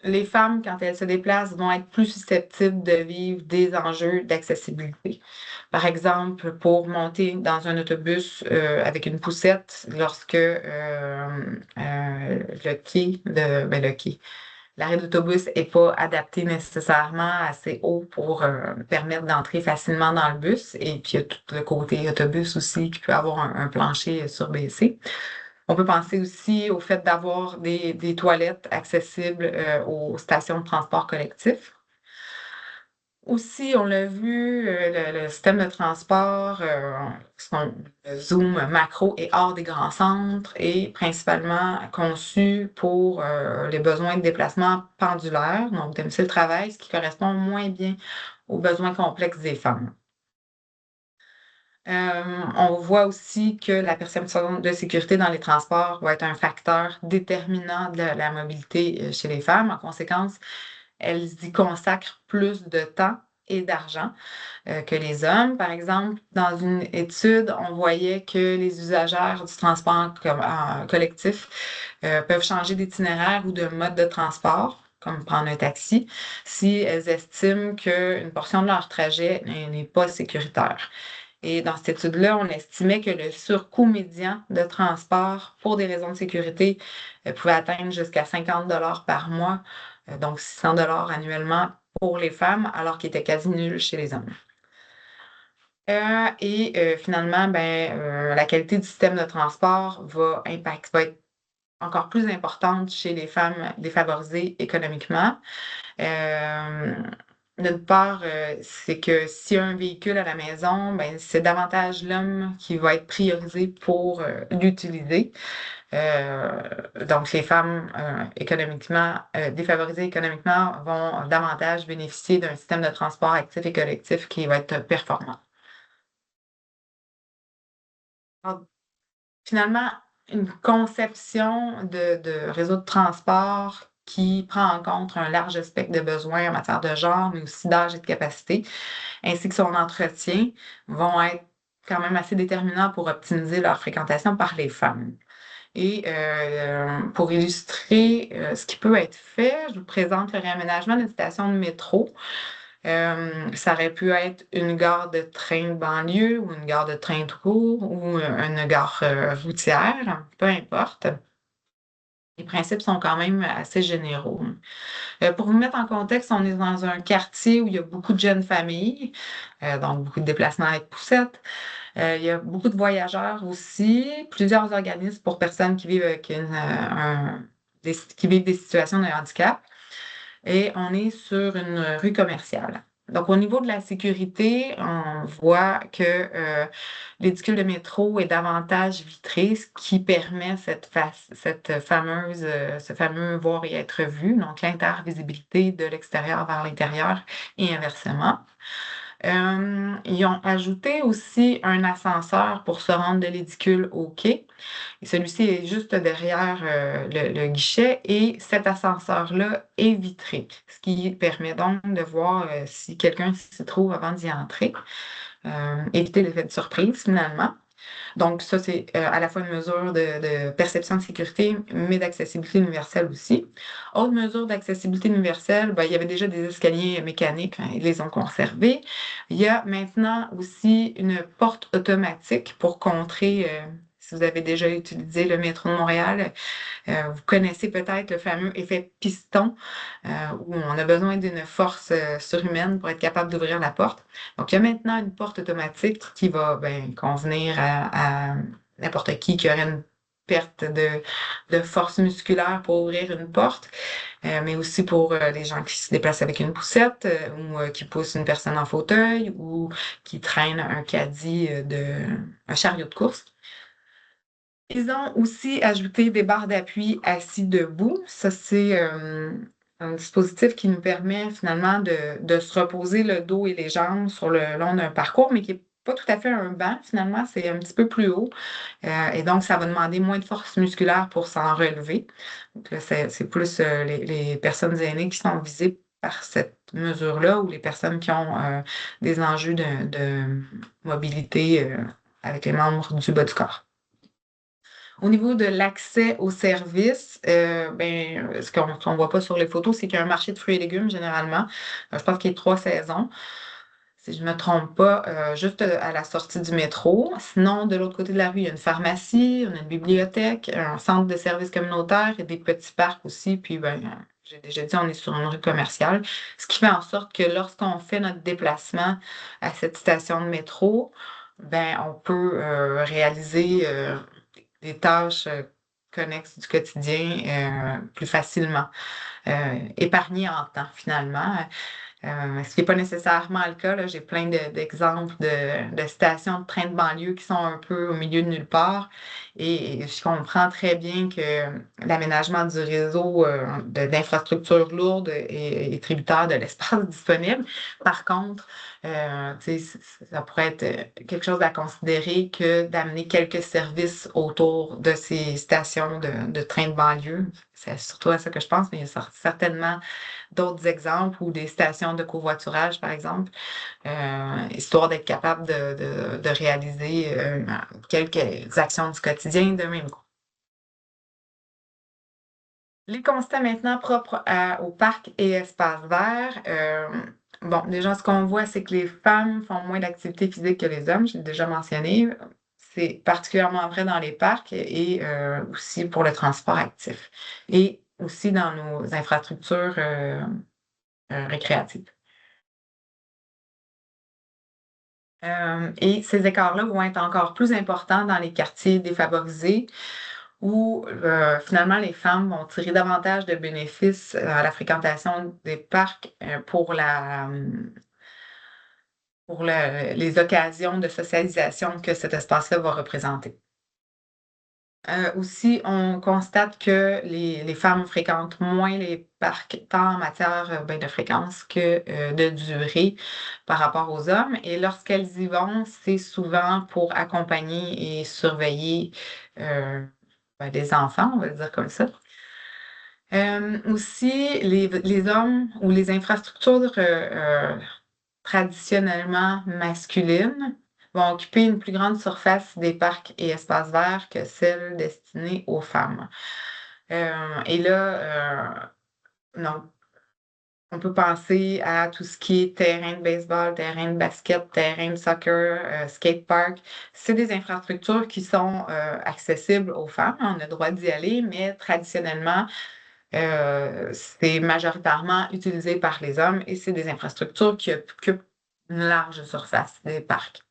les femmes, quand elles se déplacent, vont être plus susceptibles de vivre des enjeux d'accessibilité. Par exemple, pour monter dans un autobus avec une poussette, lorsque le quai, l'arrêt d'autobus n'est pas adapté nécessairement assez haut pour permettre d'entrer facilement dans le bus. Et puis, il y a tout le côté autobus aussi qui peut avoir un plancher surbaissé. On peut penser aussi au fait d'avoir des toilettes accessibles aux stations de transport collectif. Aussi, on l'a vu, le système de transport, le zoom macro est hors des grands centres et principalement conçu pour les besoins de déplacement pendulaire, donc domicile travail, ce qui correspond moins bien aux besoins complexes des femmes. On voit aussi que la perception de sécurité dans les transports va être un facteur déterminant de la mobilité chez les femmes. En conséquence, elles y consacrent plus de temps et d'argent que les hommes. Par exemple, dans une étude, on voyait que les usagères du transport collectif peuvent changer d'itinéraire ou de mode de transport, comme prendre un taxi, si elles estiment qu'une portion de leur trajet n'est pas sécuritaire. Et dans cette étude-là, on estimait que le surcoût médian de transport pour des raisons de sécurité pouvait atteindre jusqu'à 50 par mois, donc 600 annuellement pour les femmes, alors qu'il était quasi nul chez les hommes. Finalement, la qualité du système de transport va être encore plus importante chez les femmes défavorisées économiquement. D'une part, c'est que s'il y a un véhicule à la maison, ben, c'est davantage l'homme qui va être priorisé pour l'utiliser. Donc, les femmes économiquement défavorisées économiquement vont davantage bénéficier d'un système de transport actif et collectif qui va être performant. Donc, finalement, une conception de réseau de transport qui prend en compte un large spectre de besoins en matière de genre, mais aussi d'âge et de capacité, ainsi que son entretien, vont être quand même assez déterminants pour optimiser leur fréquentation par les femmes. Et pour illustrer ce qui peut être fait, je vous présente le réaménagement d'une station de métro. Ça aurait pu être une gare de train de banlieue ou une gare de train tout court ou une gare routière, peu importe. Les principes sont quand même assez généraux. Pour vous mettre en contexte, on est dans un quartier où il y a beaucoup de jeunes familles, donc beaucoup de déplacements avec poussette. Il y a beaucoup de voyageurs aussi, plusieurs organismes pour personnes qui vivent avec qui vivent des situations de handicap. Et on est sur une rue commerciale. Donc, au niveau de la sécurité, on voit que l'édicule de métro est davantage vitré, ce qui permet ce fameux voir et être vu, donc l'intervisibilité de l'extérieur vers l'intérieur et inversement. Ils ont ajouté aussi un ascenseur pour se rendre de l'édicule au quai. Et celui-ci est juste derrière le guichet et cet ascenseur-là est vitré, ce qui permet donc de voir si quelqu'un s'y trouve avant d'y entrer. Éviter l'effet de surprise finalement. Donc ça, c'est à la fois une mesure de perception de sécurité, mais d'accessibilité universelle aussi. Autre mesure d'accessibilité universelle, ben, il y avait déjà des escaliers mécaniques, hein, ils les ont conservés. Il y a maintenant aussi une porte automatique pour contrer, si vous avez déjà utilisé le métro de Montréal, vous connaissez peut-être le fameux effet piston, où on a besoin d'une force surhumaine pour être capable d'ouvrir la porte. Donc, il y a maintenant une porte automatique qui va convenir à n'importe qui aurait une perte de force musculaire pour ouvrir une porte, mais aussi pour les gens qui se déplacent avec une poussette ou qui poussent une personne en fauteuil ou qui traînent un caddie un chariot de course. Ils ont aussi ajouté des barres d'appui assis debout. Ça, c'est un dispositif qui nous permet finalement de se reposer le dos et les jambes sur le long d'un parcours, mais qui n'est pas tout à fait un banc, finalement, c'est un petit peu plus haut. Et donc, ça va demander moins de force musculaire pour s'en relever. Donc là, c'est plus les personnes aînées qui sont visées par cette mesure-là ou les personnes qui ont des enjeux de mobilité avec les membres du bas du corps. Au niveau de l'accès aux services, ce qu'on voit pas sur les photos, c'est qu'il y a un marché de fruits et légumes généralement. Je pense qu'il y a 3 saisons, si je me trompe pas, juste à la sortie du métro. Sinon, de l'autre côté de la rue, il y a une pharmacie, on a une bibliothèque, un centre de services communautaires et des petits parcs aussi. Puis, j'ai déjà dit, on est sur une rue commerciale, ce qui fait en sorte que lorsqu'on fait notre déplacement à cette station de métro, on peut réaliser des tâches connexes du quotidien plus facilement, épargnées en temps finalement. Ce qui n'est pas nécessairement le cas, là. J'ai plein d'exemples de stations de train de banlieue qui sont un peu au milieu de nulle part. Et je comprends très bien que l'aménagement du réseau d'infrastructures lourdes est tributaire de l'espace disponible. Par contre, tu sais, ça pourrait être quelque chose à considérer que d'amener quelques services autour de ces stations de train de banlieue. C'est surtout à ça que je pense, mais il y a certainement d'autres exemples ou des stations de covoiturage, par exemple, histoire d'être capable de réaliser quelques actions du quotidien de même coup. Les constats maintenant propres aux parcs et espaces verts. Bon, déjà, ce qu'on voit, c'est que les femmes font moins d'activité physique que les hommes, je l'ai déjà mentionné. C'est particulièrement vrai dans les parcs et aussi pour le transport actif. Et aussi dans nos infrastructures récréatives. Et ces écarts-là vont être encore plus importants dans les quartiers défavorisés où finalement les femmes vont tirer davantage de bénéfices à la fréquentation des parcs pour les occasions de socialisation que cet espace-là va représenter. Aussi, on constate que les femmes fréquentent moins les parcs, tant en matière de fréquence que de durée par rapport aux hommes. Et lorsqu'elles y vont, c'est souvent pour accompagner et surveiller des enfants, on va le dire comme ça. Aussi, les hommes ou les infrastructures traditionnellement masculines vont occuper une plus grande surface des parcs et espaces verts que celles destinées aux femmes. Et là, non, on peut penser à tout ce qui est terrain de baseball, terrain de basket, terrain de soccer, skate park. C'est des infrastructures qui sont accessibles aux femmes. On a le droit d'y aller, mais traditionnellement, c'est majoritairement utilisé par les hommes et c'est des infrastructures qui occupent une large surface des parcs.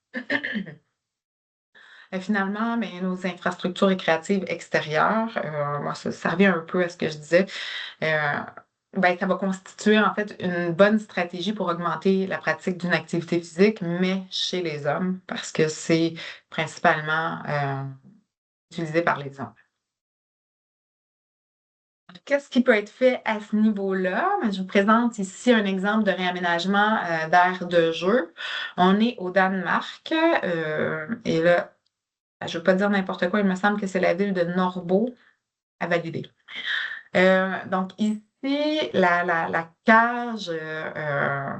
Finalement, nos infrastructures récréatives extérieures, moi, ça revient un peu à ce que je disais, ça va constituer en fait une bonne stratégie pour augmenter la pratique d'une activité physique, mais chez les hommes, parce que c'est principalement utilisé par les hommes. Qu'est-ce qui peut être fait à ce niveau-là? Je vous présente ici un exemple de réaménagement d'aire de jeu. On est au Danemark et là, je ne veux pas dire n'importe quoi, il me semble que c'est la ville de Norbo à valider. Donc ici, la cage, je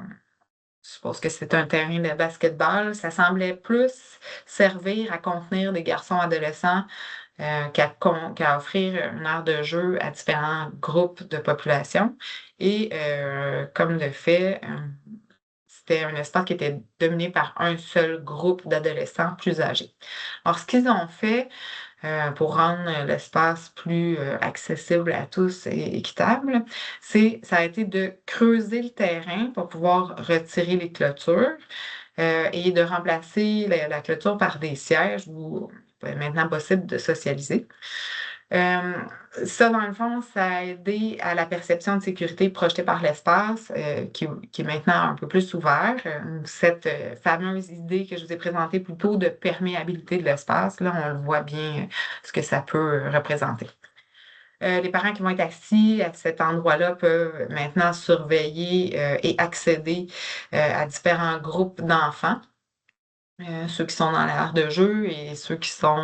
suppose que c'est un terrain de basketball, ça semblait plus servir à contenir des garçons adolescents qu'à offrir une aire de jeu à différents groupes de population. Et comme de fait, c'était un espace qui était dominé par un seul groupe d'adolescents plus âgés. Alors, ce qu'ils ont fait pour rendre l'espace plus accessible à tous et équitable, ça a été de creuser le terrain pour pouvoir retirer les clôtures et de remplacer la clôture par des sièges où il est maintenant possible de socialiser. Euh, Ça, dans le fond, ça a aidé à la perception de sécurité projetée par l'espace, qui est maintenant un peu plus ouvert. Cette fameuse idée que je vous ai présentée plus tôt de perméabilité de l'espace, là, on le voit bien ce que ça peut représenter. Les parents qui vont être assis à cet endroit-là peuvent maintenant surveiller et accéder à différents groupes d'enfants. Ceux qui sont dans l'aire de jeu et ceux qui sont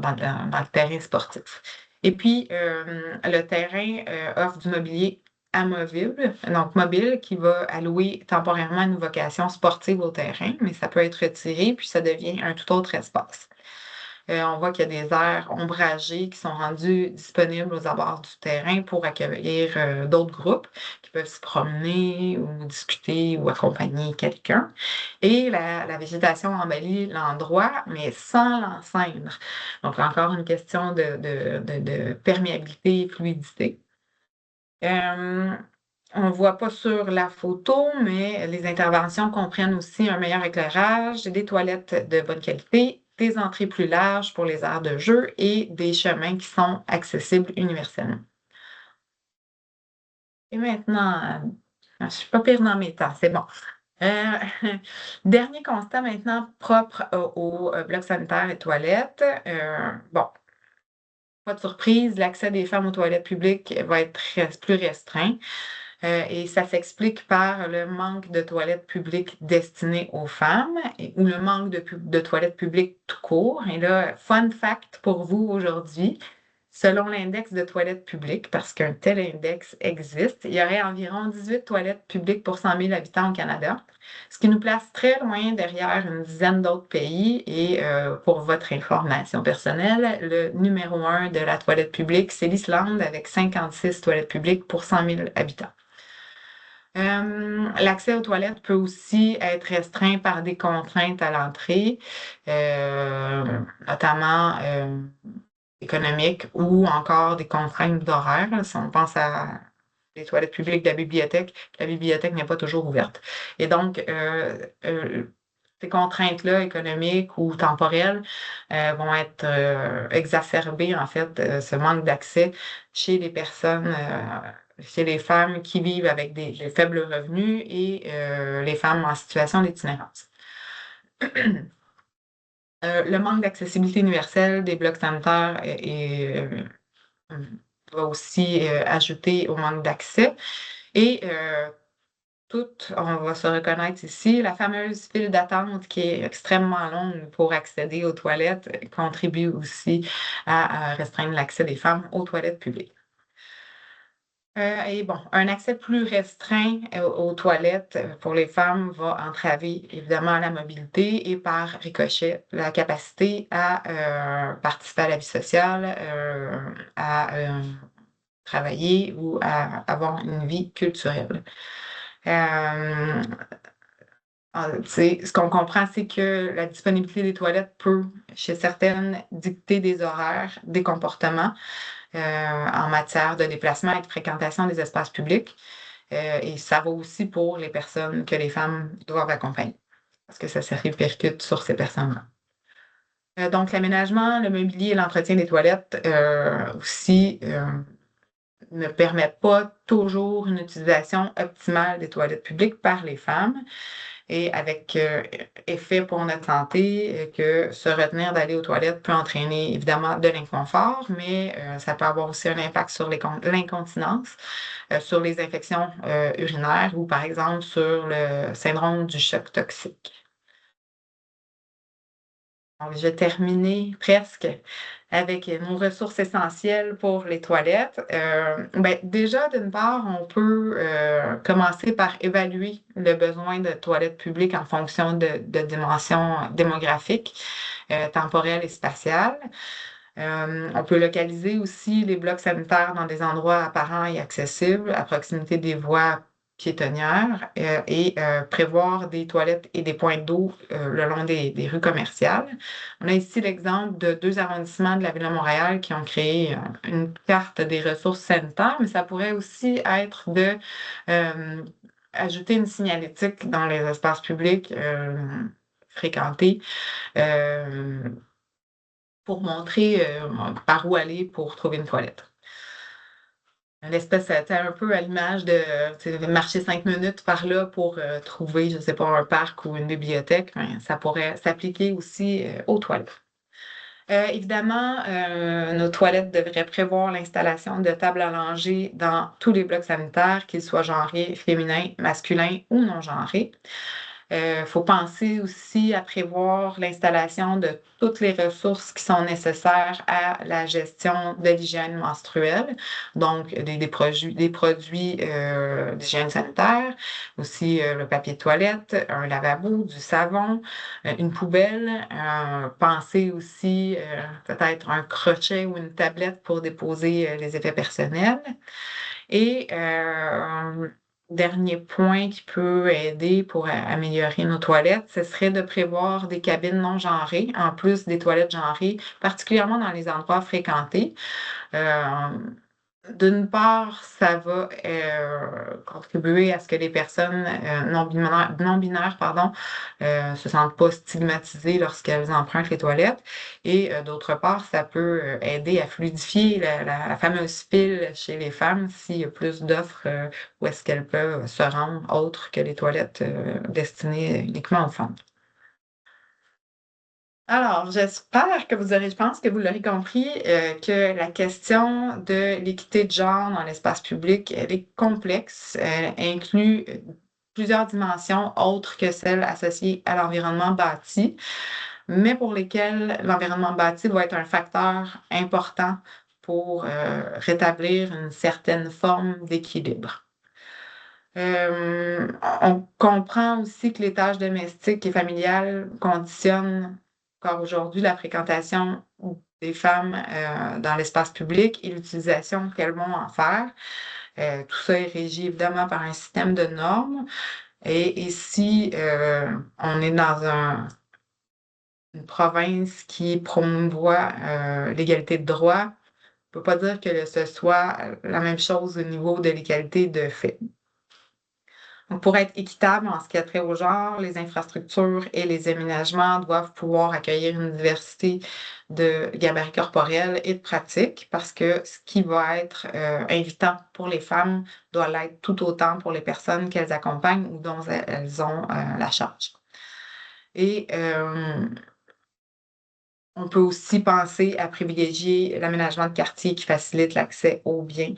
dans le terrain sportif. Et puis, le terrain offre du mobilier amovible, donc mobile, qui va allouer temporairement une vocation sportive au terrain, mais ça peut être retiré, puis ça devient un tout autre espace. On voit qu'il y a des aires ombragées qui sont rendues disponibles aux abords du terrain pour accueillir d'autres groupes qui peuvent se promener ou discuter ou accompagner quelqu'un. Et la végétation embellit l'endroit, mais sans l'enceindre. Donc, encore une question de perméabilité et fluidité. On ne voit pas sur la photo, mais les interventions comprennent aussi un meilleur éclairage, des toilettes de bonne qualité, des entrées plus larges pour les aires de jeu et des chemins qui sont accessibles universellement. Et maintenant, je ne suis pas pire dans mes temps, c'est bon. Euh, Dernier constat maintenant propre aux blocs sanitaires et toilettes. Bon, pas de surprise, l'accès des femmes aux toilettes publiques va être plus restreint. Et ça s'explique par le manque de toilettes publiques destinées aux femmes ou le manque de toilettes publiques tout court. Et là, fun fact pour vous aujourd'hui, selon l'index de toilettes publiques, parce qu'un tel index existe, il y aurait environ 18 toilettes publiques pour 100 000 habitants au Canada, ce qui nous place très loin derrière une dizaine d'autres pays. Et pour votre information personnelle, le numéro 1 de la toilette publique, c'est l'Islande avec 56 toilettes publiques pour 100 000 habitants. L'accès aux toilettes peut aussi être restreint par des contraintes à l'entrée, notamment économiques ou encore des contraintes d'horaire. Si on pense à les toilettes publiques de la bibliothèque n'est pas toujours ouverte. Et donc, ces contraintes-là économiques ou temporelles vont être exacerbées, en fait, ce manque d'accès chez les personnes, chez les femmes qui vivent avec des faibles revenus et les femmes en situation d'itinérance. Le manque d'accessibilité universelle des blocs sanitaires va aussi ajouter au manque d'accès. Et on va se reconnaître ici, la fameuse file d'attente qui est extrêmement longue pour accéder aux toilettes contribue aussi à restreindre l'accès des femmes aux toilettes publiques. Et bon, un accès plus restreint aux toilettes pour les femmes va entraver évidemment la mobilité et par ricochet la capacité à participer à la vie sociale, à travailler ou à avoir une vie culturelle. Ce qu'on comprend, c'est que la disponibilité des toilettes peut, chez certaines, dicter des horaires, des comportements en matière de déplacement et de fréquentation des espaces publics. Et ça va aussi pour les personnes que les femmes doivent accompagner, parce que ça se répercute sur ces personnes-là. Donc, l'aménagement, le mobilier et l'entretien des toilettes aussi ne permettent pas toujours une utilisation optimale des toilettes publiques par les femmes et avec effet pour notre santé que se retenir d'aller aux toilettes peut entraîner évidemment de l'inconfort, mais ça peut avoir aussi un impact sur l'incontinence, sur les infections urinaires ou par exemple sur le syndrome du choc toxique. Donc, je vais terminer presque avec nos ressources essentielles pour les toilettes. Déjà, d'une part, on peut commencer par évaluer le besoin de toilettes publiques en fonction de dimensions démographiques, temporelles et spatiales. On peut localiser aussi les blocs sanitaires dans des endroits apparents et accessibles, à proximité des voies piétonnières, et prévoir des toilettes et des points d'eau le long des rues commerciales. On a ici l'exemple de 2 arrondissements de la Ville de Montréal qui ont créé une carte des ressources sanitaires, mais ça pourrait aussi être de ajouter une signalétique dans les espaces publics fréquentés pour montrer par où aller pour trouver une toilette. L'espèce, un peu à l'image de marcher 5 minutes par là pour trouver, je ne sais pas, un parc ou une bibliothèque, ça pourrait s'appliquer aussi aux toilettes. Évidemment, nos toilettes devraient prévoir l'installation de tables à langer dans tous les blocs sanitaires, qu'ils soient genrés, féminins, masculins ou non genrés. Faut penser aussi à prévoir l'installation de toutes les ressources qui sont nécessaires à la gestion de l'hygiène menstruelle, donc des produits d'hygiène sanitaire, aussi le papier de toilette, un lavabo, du savon, une poubelle. Penser aussi peut-être un crochet ou une tablette pour déposer les effets personnels. Et dernier point qui peut aider pour améliorer nos toilettes, ce serait de prévoir des cabines non genrées, en plus des toilettes genrées, particulièrement dans les endroits fréquentés. D'une part, ça va contribuer à ce que les personnes non-binaires se sentent pas stigmatisées lorsqu'elles empruntent les toilettes. Et d'autre part, ça peut aider à fluidifier la fameuse file chez les femmes s'il y a plus d'offres où est-ce qu'elles peuvent se rendre autres que les toilettes destinées uniquement aux femmes. Alors, j'espère que je pense que vous l'aurez compris, que la question de l'équité de genre dans l'espace public, elle est complexe. Elle inclut plusieurs dimensions autres que celles associées à l'environnement bâti, mais pour lesquelles l'environnement bâti va être un facteur important pour rétablir une certaine forme d'équilibre. On comprend aussi que les tâches domestiques et familiales conditionnent encore aujourd'hui la fréquentation des femmes dans l'espace public et l'utilisation qu'elles vont en faire. Tout ça est régi évidemment par un système de normes. Et si on est dans une province qui promouvoit l'égalité de droit, on ne peut pas dire que ce soit la même chose au niveau de l'égalité de fait. Donc, pour être équitable en ce qui a trait au genre, les infrastructures et les aménagements doivent pouvoir accueillir une diversité de gabarits corporels et de pratiques parce que ce qui va être invitant pour les femmes doit l'être tout autant pour les personnes qu'elles accompagnent ou dont elles ont la charge. Et on peut aussi penser à privilégier l'aménagement de quartier qui facilite l'accès aux biens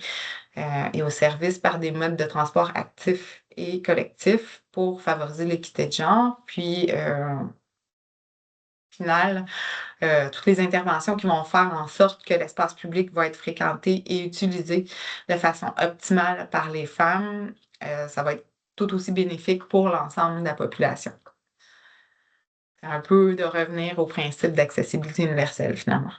et aux services par des modes de transport actifs et collectifs pour favoriser l'équité de genre. Puis, au final, toutes les interventions qui vont faire en sorte que l'espace public va être fréquenté et utilisé de façon optimale par les femmes, ça va être tout aussi bénéfique pour l'ensemble de la population. C'est un peu de revenir au principe d'accessibilité universelle, finalement.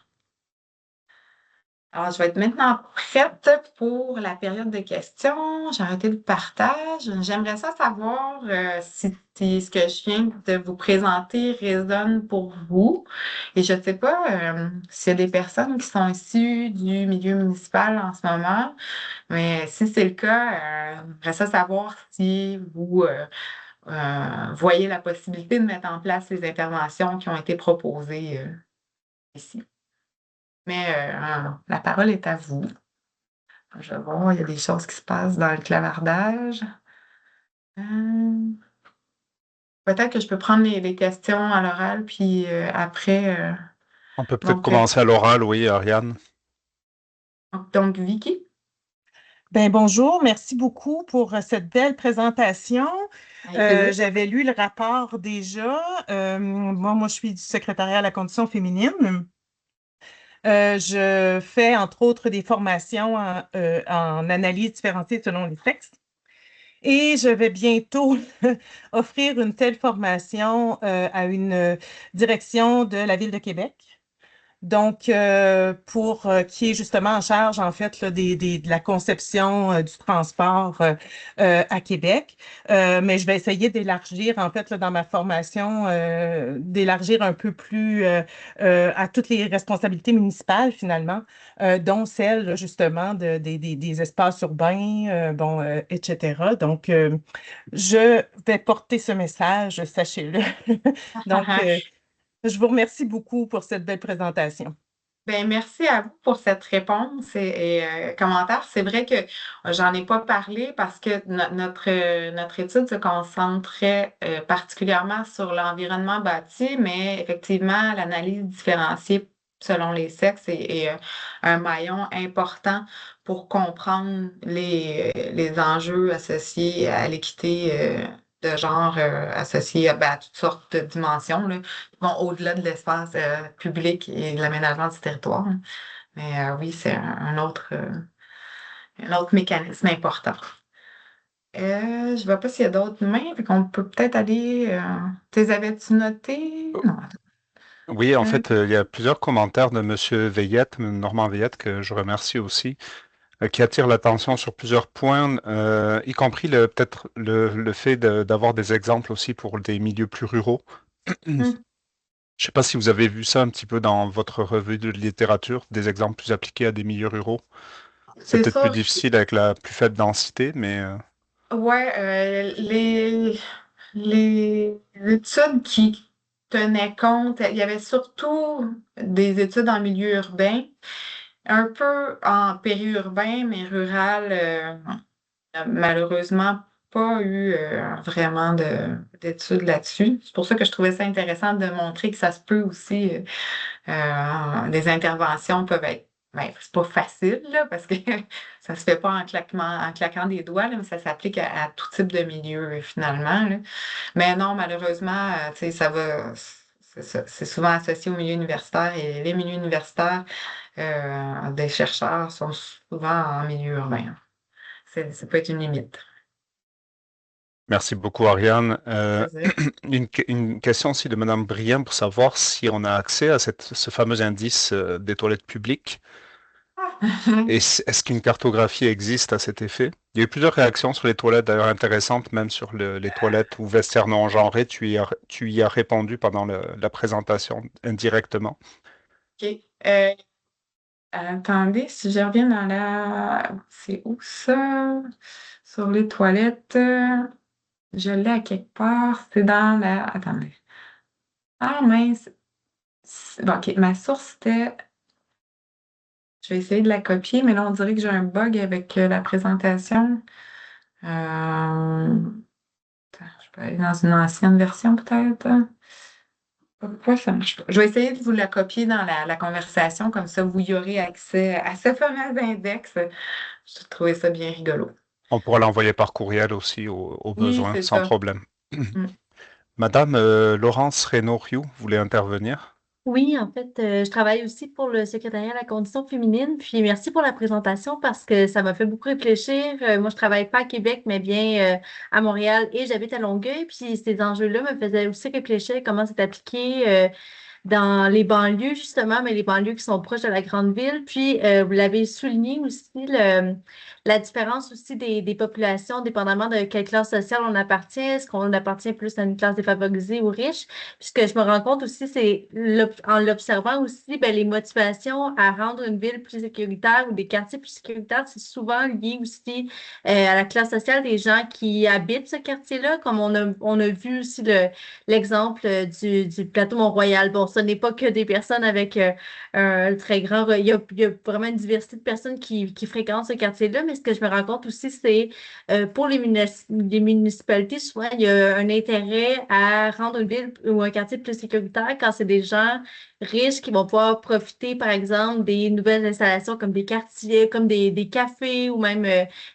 Alors, je vais être maintenant prête pour la période de questions. J'ai arrêté le partage. J'aimerais ça savoir si ce que je viens de vous présenter résonne pour vous. Et je ne sais pas s'il y a des personnes qui sont issues du milieu municipal en ce moment, mais si c'est le cas, j'aimerais ça savoir si vous voyez la possibilité de mettre en place les interventions qui ont été proposées ici. Mais la parole est à vous. Je vais voir, il y a des choses qui se passent dans le clavardage. Euh, Peut-être que je peux prendre les questions à l'oral, puis après. On peut peut-être Donc, commencer à l'oral, oui, Ariane. Vicky. Ben bonjour, merci beaucoup pour cette belle présentation. Avec plaisir. J'avais lu le rapport déjà. Moi, je suis du secrétariat à la condition féminine. Je fais entre autres des formations en analyse différenciée selon les sexes. Et je vais bientôt offrir une telle formation à une direction de la Ville de Québec. Donc, qui est justement en charge, en fait, là, de la conception du transport à Québec. Mais je vais essayer d'élargir, en fait, là, dans ma formation, d'élargir un peu plus à toutes les responsabilités municipales, finalement, dont celle, justement, des espaces urbains, etc. Donc, je vais porter ce message, sachez-le. Donc, je vous remercie beaucoup pour cette belle présentation. Ben, merci à vous pour cette réponse et commentaire. C'est vrai que j'en ai pas parlé parce que notre étude se concentrait particulièrement sur l'environnement bâti, mais effectivement, l'analyse différenciée selon les sexes est un maillon important pour comprendre les enjeux associés à l'équité de genre associés à toutes sortes de dimensions, là, qui vont au-delà de l'espace public et de l'aménagement du territoire, hein. Mais oui, c'est un autre mécanisme important. Je ne vois pas s'il y a d'autres mains, fait qu'on peut peut-être aller. Les avais-tu notés? Non. Oui, en Euh, fait, il y a plusieurs commentaires de Monsieur Veillette, Normand Veillette, que je remercie aussi, qui attirent l'attention sur plusieurs points, y compris peut-être le fait d'avoir des exemples aussi pour des milieux plus ruraux. hum, Je sais pas si vous avez vu ça un petit peu dans votre revue de littérature, des exemples plus appliqués à des milieux ruraux. C'est c'est peut-être plus ça. difficile avec la plus faible densité, mais Ouais, les études qui tenaient compte, il y avait surtout des études en milieu urbain, un peu en périurbain, mais rural, malheureusement pas eu vraiment d'études là-dessus. C'est pour ça que je trouvais ça intéressant de montrer que ça se peut aussi, des interventions peuvent être, ben, c'est pas facile, là, parce que ça se fait pas en claquant des doigts, là, mais ça s'applique à tout type de milieu, finalement, là. Mais non, malheureusement, tu sais, c'est souvent associé au milieu universitaire et les milieux universitaires des chercheurs sont souvent en milieu urbain. Ça peut être une limite. merci beaucoup, Ariane. Plaisir. Une question aussi de Madame Briand pour savoir si on a accès à ce fameux indice des toilettes publiques. Et est-ce qu'une cartographie existe à cet effet? Il y a eu plusieurs réactions sur les toilettes, d'ailleurs intéressantes, même sur les toilettes ou vestiaires non genrés. Tu y as répondu pendant la présentation indirectement. OK. Attendez, si je reviens dans la. C'est où ça? Sur les toilettes. je l'ai à quelque part. C'est dans la. Attendez. Ah mince. Bon, OK, ma source c'était. Je vais essayer de la copier, mais là, on dirait que j'ai un bug avec la présentation. Attends, je peux aller dans une ancienne version peut-être. Pourquoi ça marche pas? Je vais essayer de vous la copier dans la conversation, comme ça vous y aurez accès à ce fameux index. Je trouvais ça bien rigolo. On pourra l'envoyer par courriel aussi au Oui, besoin, c'est sans ça. problème. Mm. Madame Laurence Reynaud-Rioux voulait intervenir. Oui, en fait, je travaille aussi pour le secrétariat à la condition féminine. Puis merci pour la présentation parce que ça m'a fait beaucoup réfléchir. Moi, je travaille pas à Québec, mais bien à Montréal et j'habite à Longueuil. Puis ces enjeux-là me faisaient aussi réfléchir comment c'est appliqué dans les banlieues, justement, mais les banlieues qui sont proches de la grande ville. Puis, vous l'avez souligné aussi, la différence aussi des populations, dépendamment de quelle classe sociale on appartient. Est-ce qu'on appartient plus à une classe défavorisée ou riche? Puis, ce que je me rends compte aussi, c'est en l'observant aussi, ben, les motivations à rendre une ville plus sécuritaire ou des quartiers plus sécuritaires, c'est souvent lié aussi à la classe sociale des gens qui habitent ce quartier-là, comme on a vu aussi l'exemple du plateau Mont-Royal. Bon, ce n'est pas que des personnes avec un très grand. Il y a vraiment une diversité de personnes qui fréquentent ce quartier-là, mais ce que je me rends compte aussi, c'est pour les municipalités, souvent, il y a un intérêt à rendre une ville ou un quartier plus sécuritaire quand c'est des gens riches qui vont pouvoir profiter, par exemple, des nouvelles installations comme des quartiers, comme des cafés ou même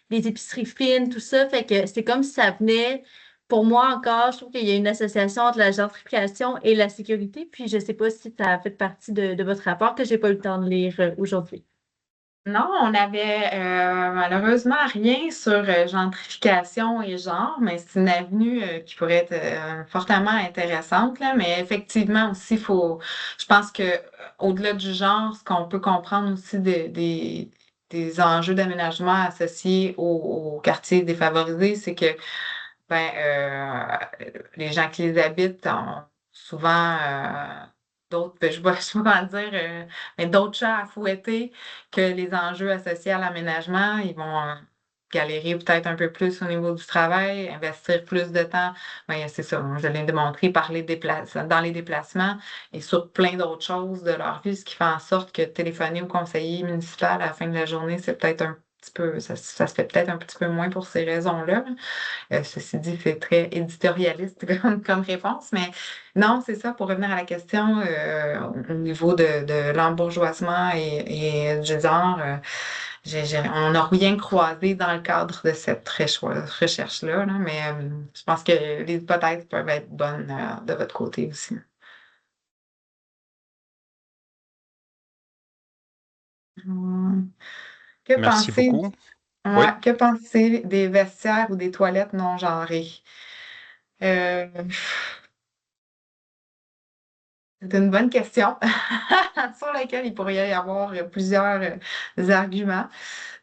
des épiceries fines, tout ça. Fait que c'est comme si ça venait pour moi encore, je trouve qu'il y a une association entre la gentrification et la sécurité. Puis je ne sais pas si ça a fait partie de votre rapport que j'ai pas eu le temps de lire aujourd'hui. Non, on n'avait malheureusement rien sur gentrification et genre, mais c'est une avenue qui pourrait être fortement intéressante, là, mais effectivement aussi, je pense que au-delà du genre, ce qu'on peut comprendre aussi des enjeux d'aménagement associés aux quartiers défavorisés, c'est que ben, les gens qui les habitent ont souvent d'autres, ben, je sais pas comment dire, mais d'autres chats à fouetter que les enjeux associés à l'aménagement. Ils vont galérer peut-être un peu plus au niveau du travail, investir plus de temps. Ben, c'est ça, je l'ai démontré par dans les déplacements et sur plein d'autres choses de leur vie, ce qui fait en sorte que téléphoner au conseiller municipal à la fin de la journée, c'est peut-être un petit peu, ça se fait peut-être un petit peu moins pour ces raisons-là. Ceci dit, c'est très éditorialiste comme réponse, mais non, c'est ça, pour revenir à la question, au niveau de l'embourgeoisement et du genre, on n'a rien croisé dans le cadre de cette recherche-là, là, mais je pense que les hypothèses peuvent être bonnes de votre côté aussi. Hum. Que Merci penser, beaucoup. Oui, ouais, que penser des vestiaires ou des toilettes non genrées? Euh, C'est une bonne question sur laquelle il pourrait y avoir plusieurs arguments.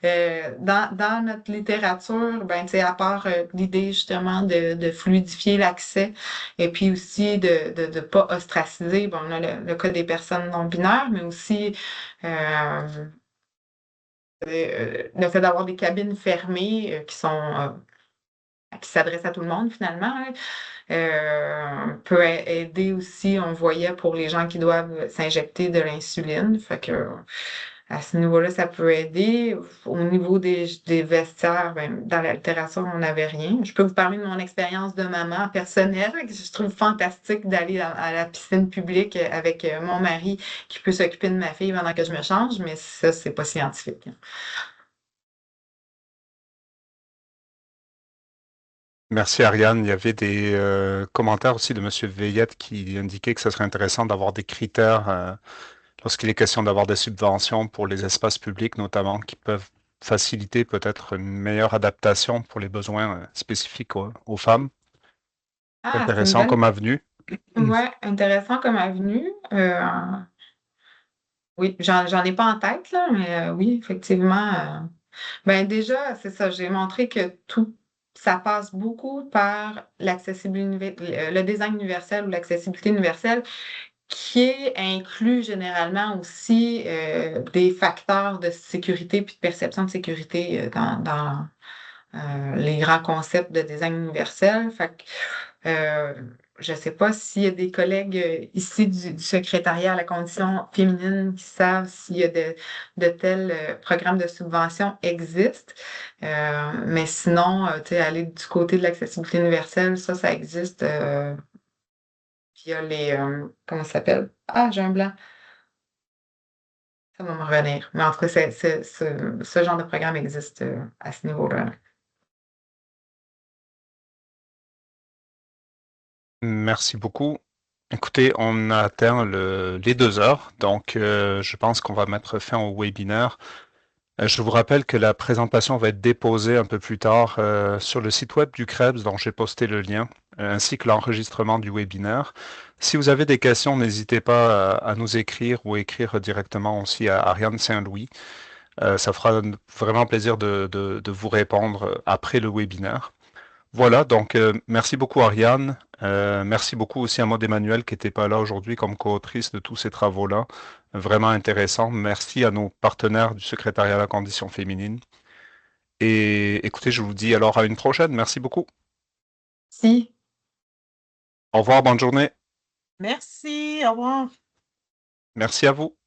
Dans notre littérature, ben, tu sais, à part l'idée justement de fluidifier l'accès et puis aussi de ne pas ostraciser, bon, on a le cas des personnes non binaires, mais aussi euh, le fait d'avoir des cabines fermées qui s'adressent à tout le monde finalement, hein, peut aider aussi, on voyait, pour les gens qui doivent s'injecter de l'insuline. Fait que à ce niveau-là, ça peut aider. Au niveau des vestiaires, ben, dans la littérature, on n'avait rien. Je peux vous parler de mon expérience de maman personnelle, que je trouve fantastique d'aller à la piscine publique avec mon mari qui peut s'occuper de ma fille pendant que je me change, mais ça, c'est pas scientifique. merci Ariane. Il y avait des commentaires aussi de Monsieur Veillette qui indiquait que ce serait intéressant d'avoir des critères lorsqu'il est question d'avoir des subventions pour les espaces publics notamment qui peuvent faciliter peut-être une meilleure adaptation pour les besoins spécifiques aux femmes. Ah, c'est une Intéressant bonne. comme avenue. Ouais, intéressant comme avenue. Oui, j'en ai pas en tête, là, mais oui, effectivement. Ben déjà, c'est ça, j'ai montré que ça passe beaucoup par le design universel ou l'accessibilité universelle, qui inclut généralement aussi des facteurs de sécurité puis de perception de sécurité les grands concepts de design universel. Fait que, je ne sais pas s'il y a des collègues ici du secrétariat à la condition féminine qui savent s'il y a de tels programmes de subvention existent. Mais sinon, tu sais, aller du côté de l'accessibilité universelle, ça existe. Puis il y a comment ça s'appelle? Ah, j'ai un blanc. Ça va me revenir. Mais en tout cas, ce genre de programme existe à ce niveau-là. Merci beaucoup. Écoutez, on a atteint les 2 heures, donc je pense qu'on va mettre fin au webinaire. Je vous rappelle que la présentation va être déposée un peu plus tard sur le site web du CREBS dont j'ai posté le lien, ainsi que l'enregistrement du webinaire. Si vous avez des questions, n'hésitez pas à nous écrire ou écrire directement aussi à Ariane Saint-Louis. Ça fera vraiment plaisir de vous répondre après le webinaire. Voilà, donc merci beaucoup Ariane. Merci beaucoup aussi à Maud Emmanuel qui n'était pas là aujourd'hui comme co-autrice de tous ces travaux-là. Vraiment intéressant. Merci à nos partenaires du secrétariat à la condition féminine. Et écoutez, je vous dis alors à une prochaine. Merci beaucoup. Si. Au revoir, bonne journée. Merci, au revoir. Merci à vous.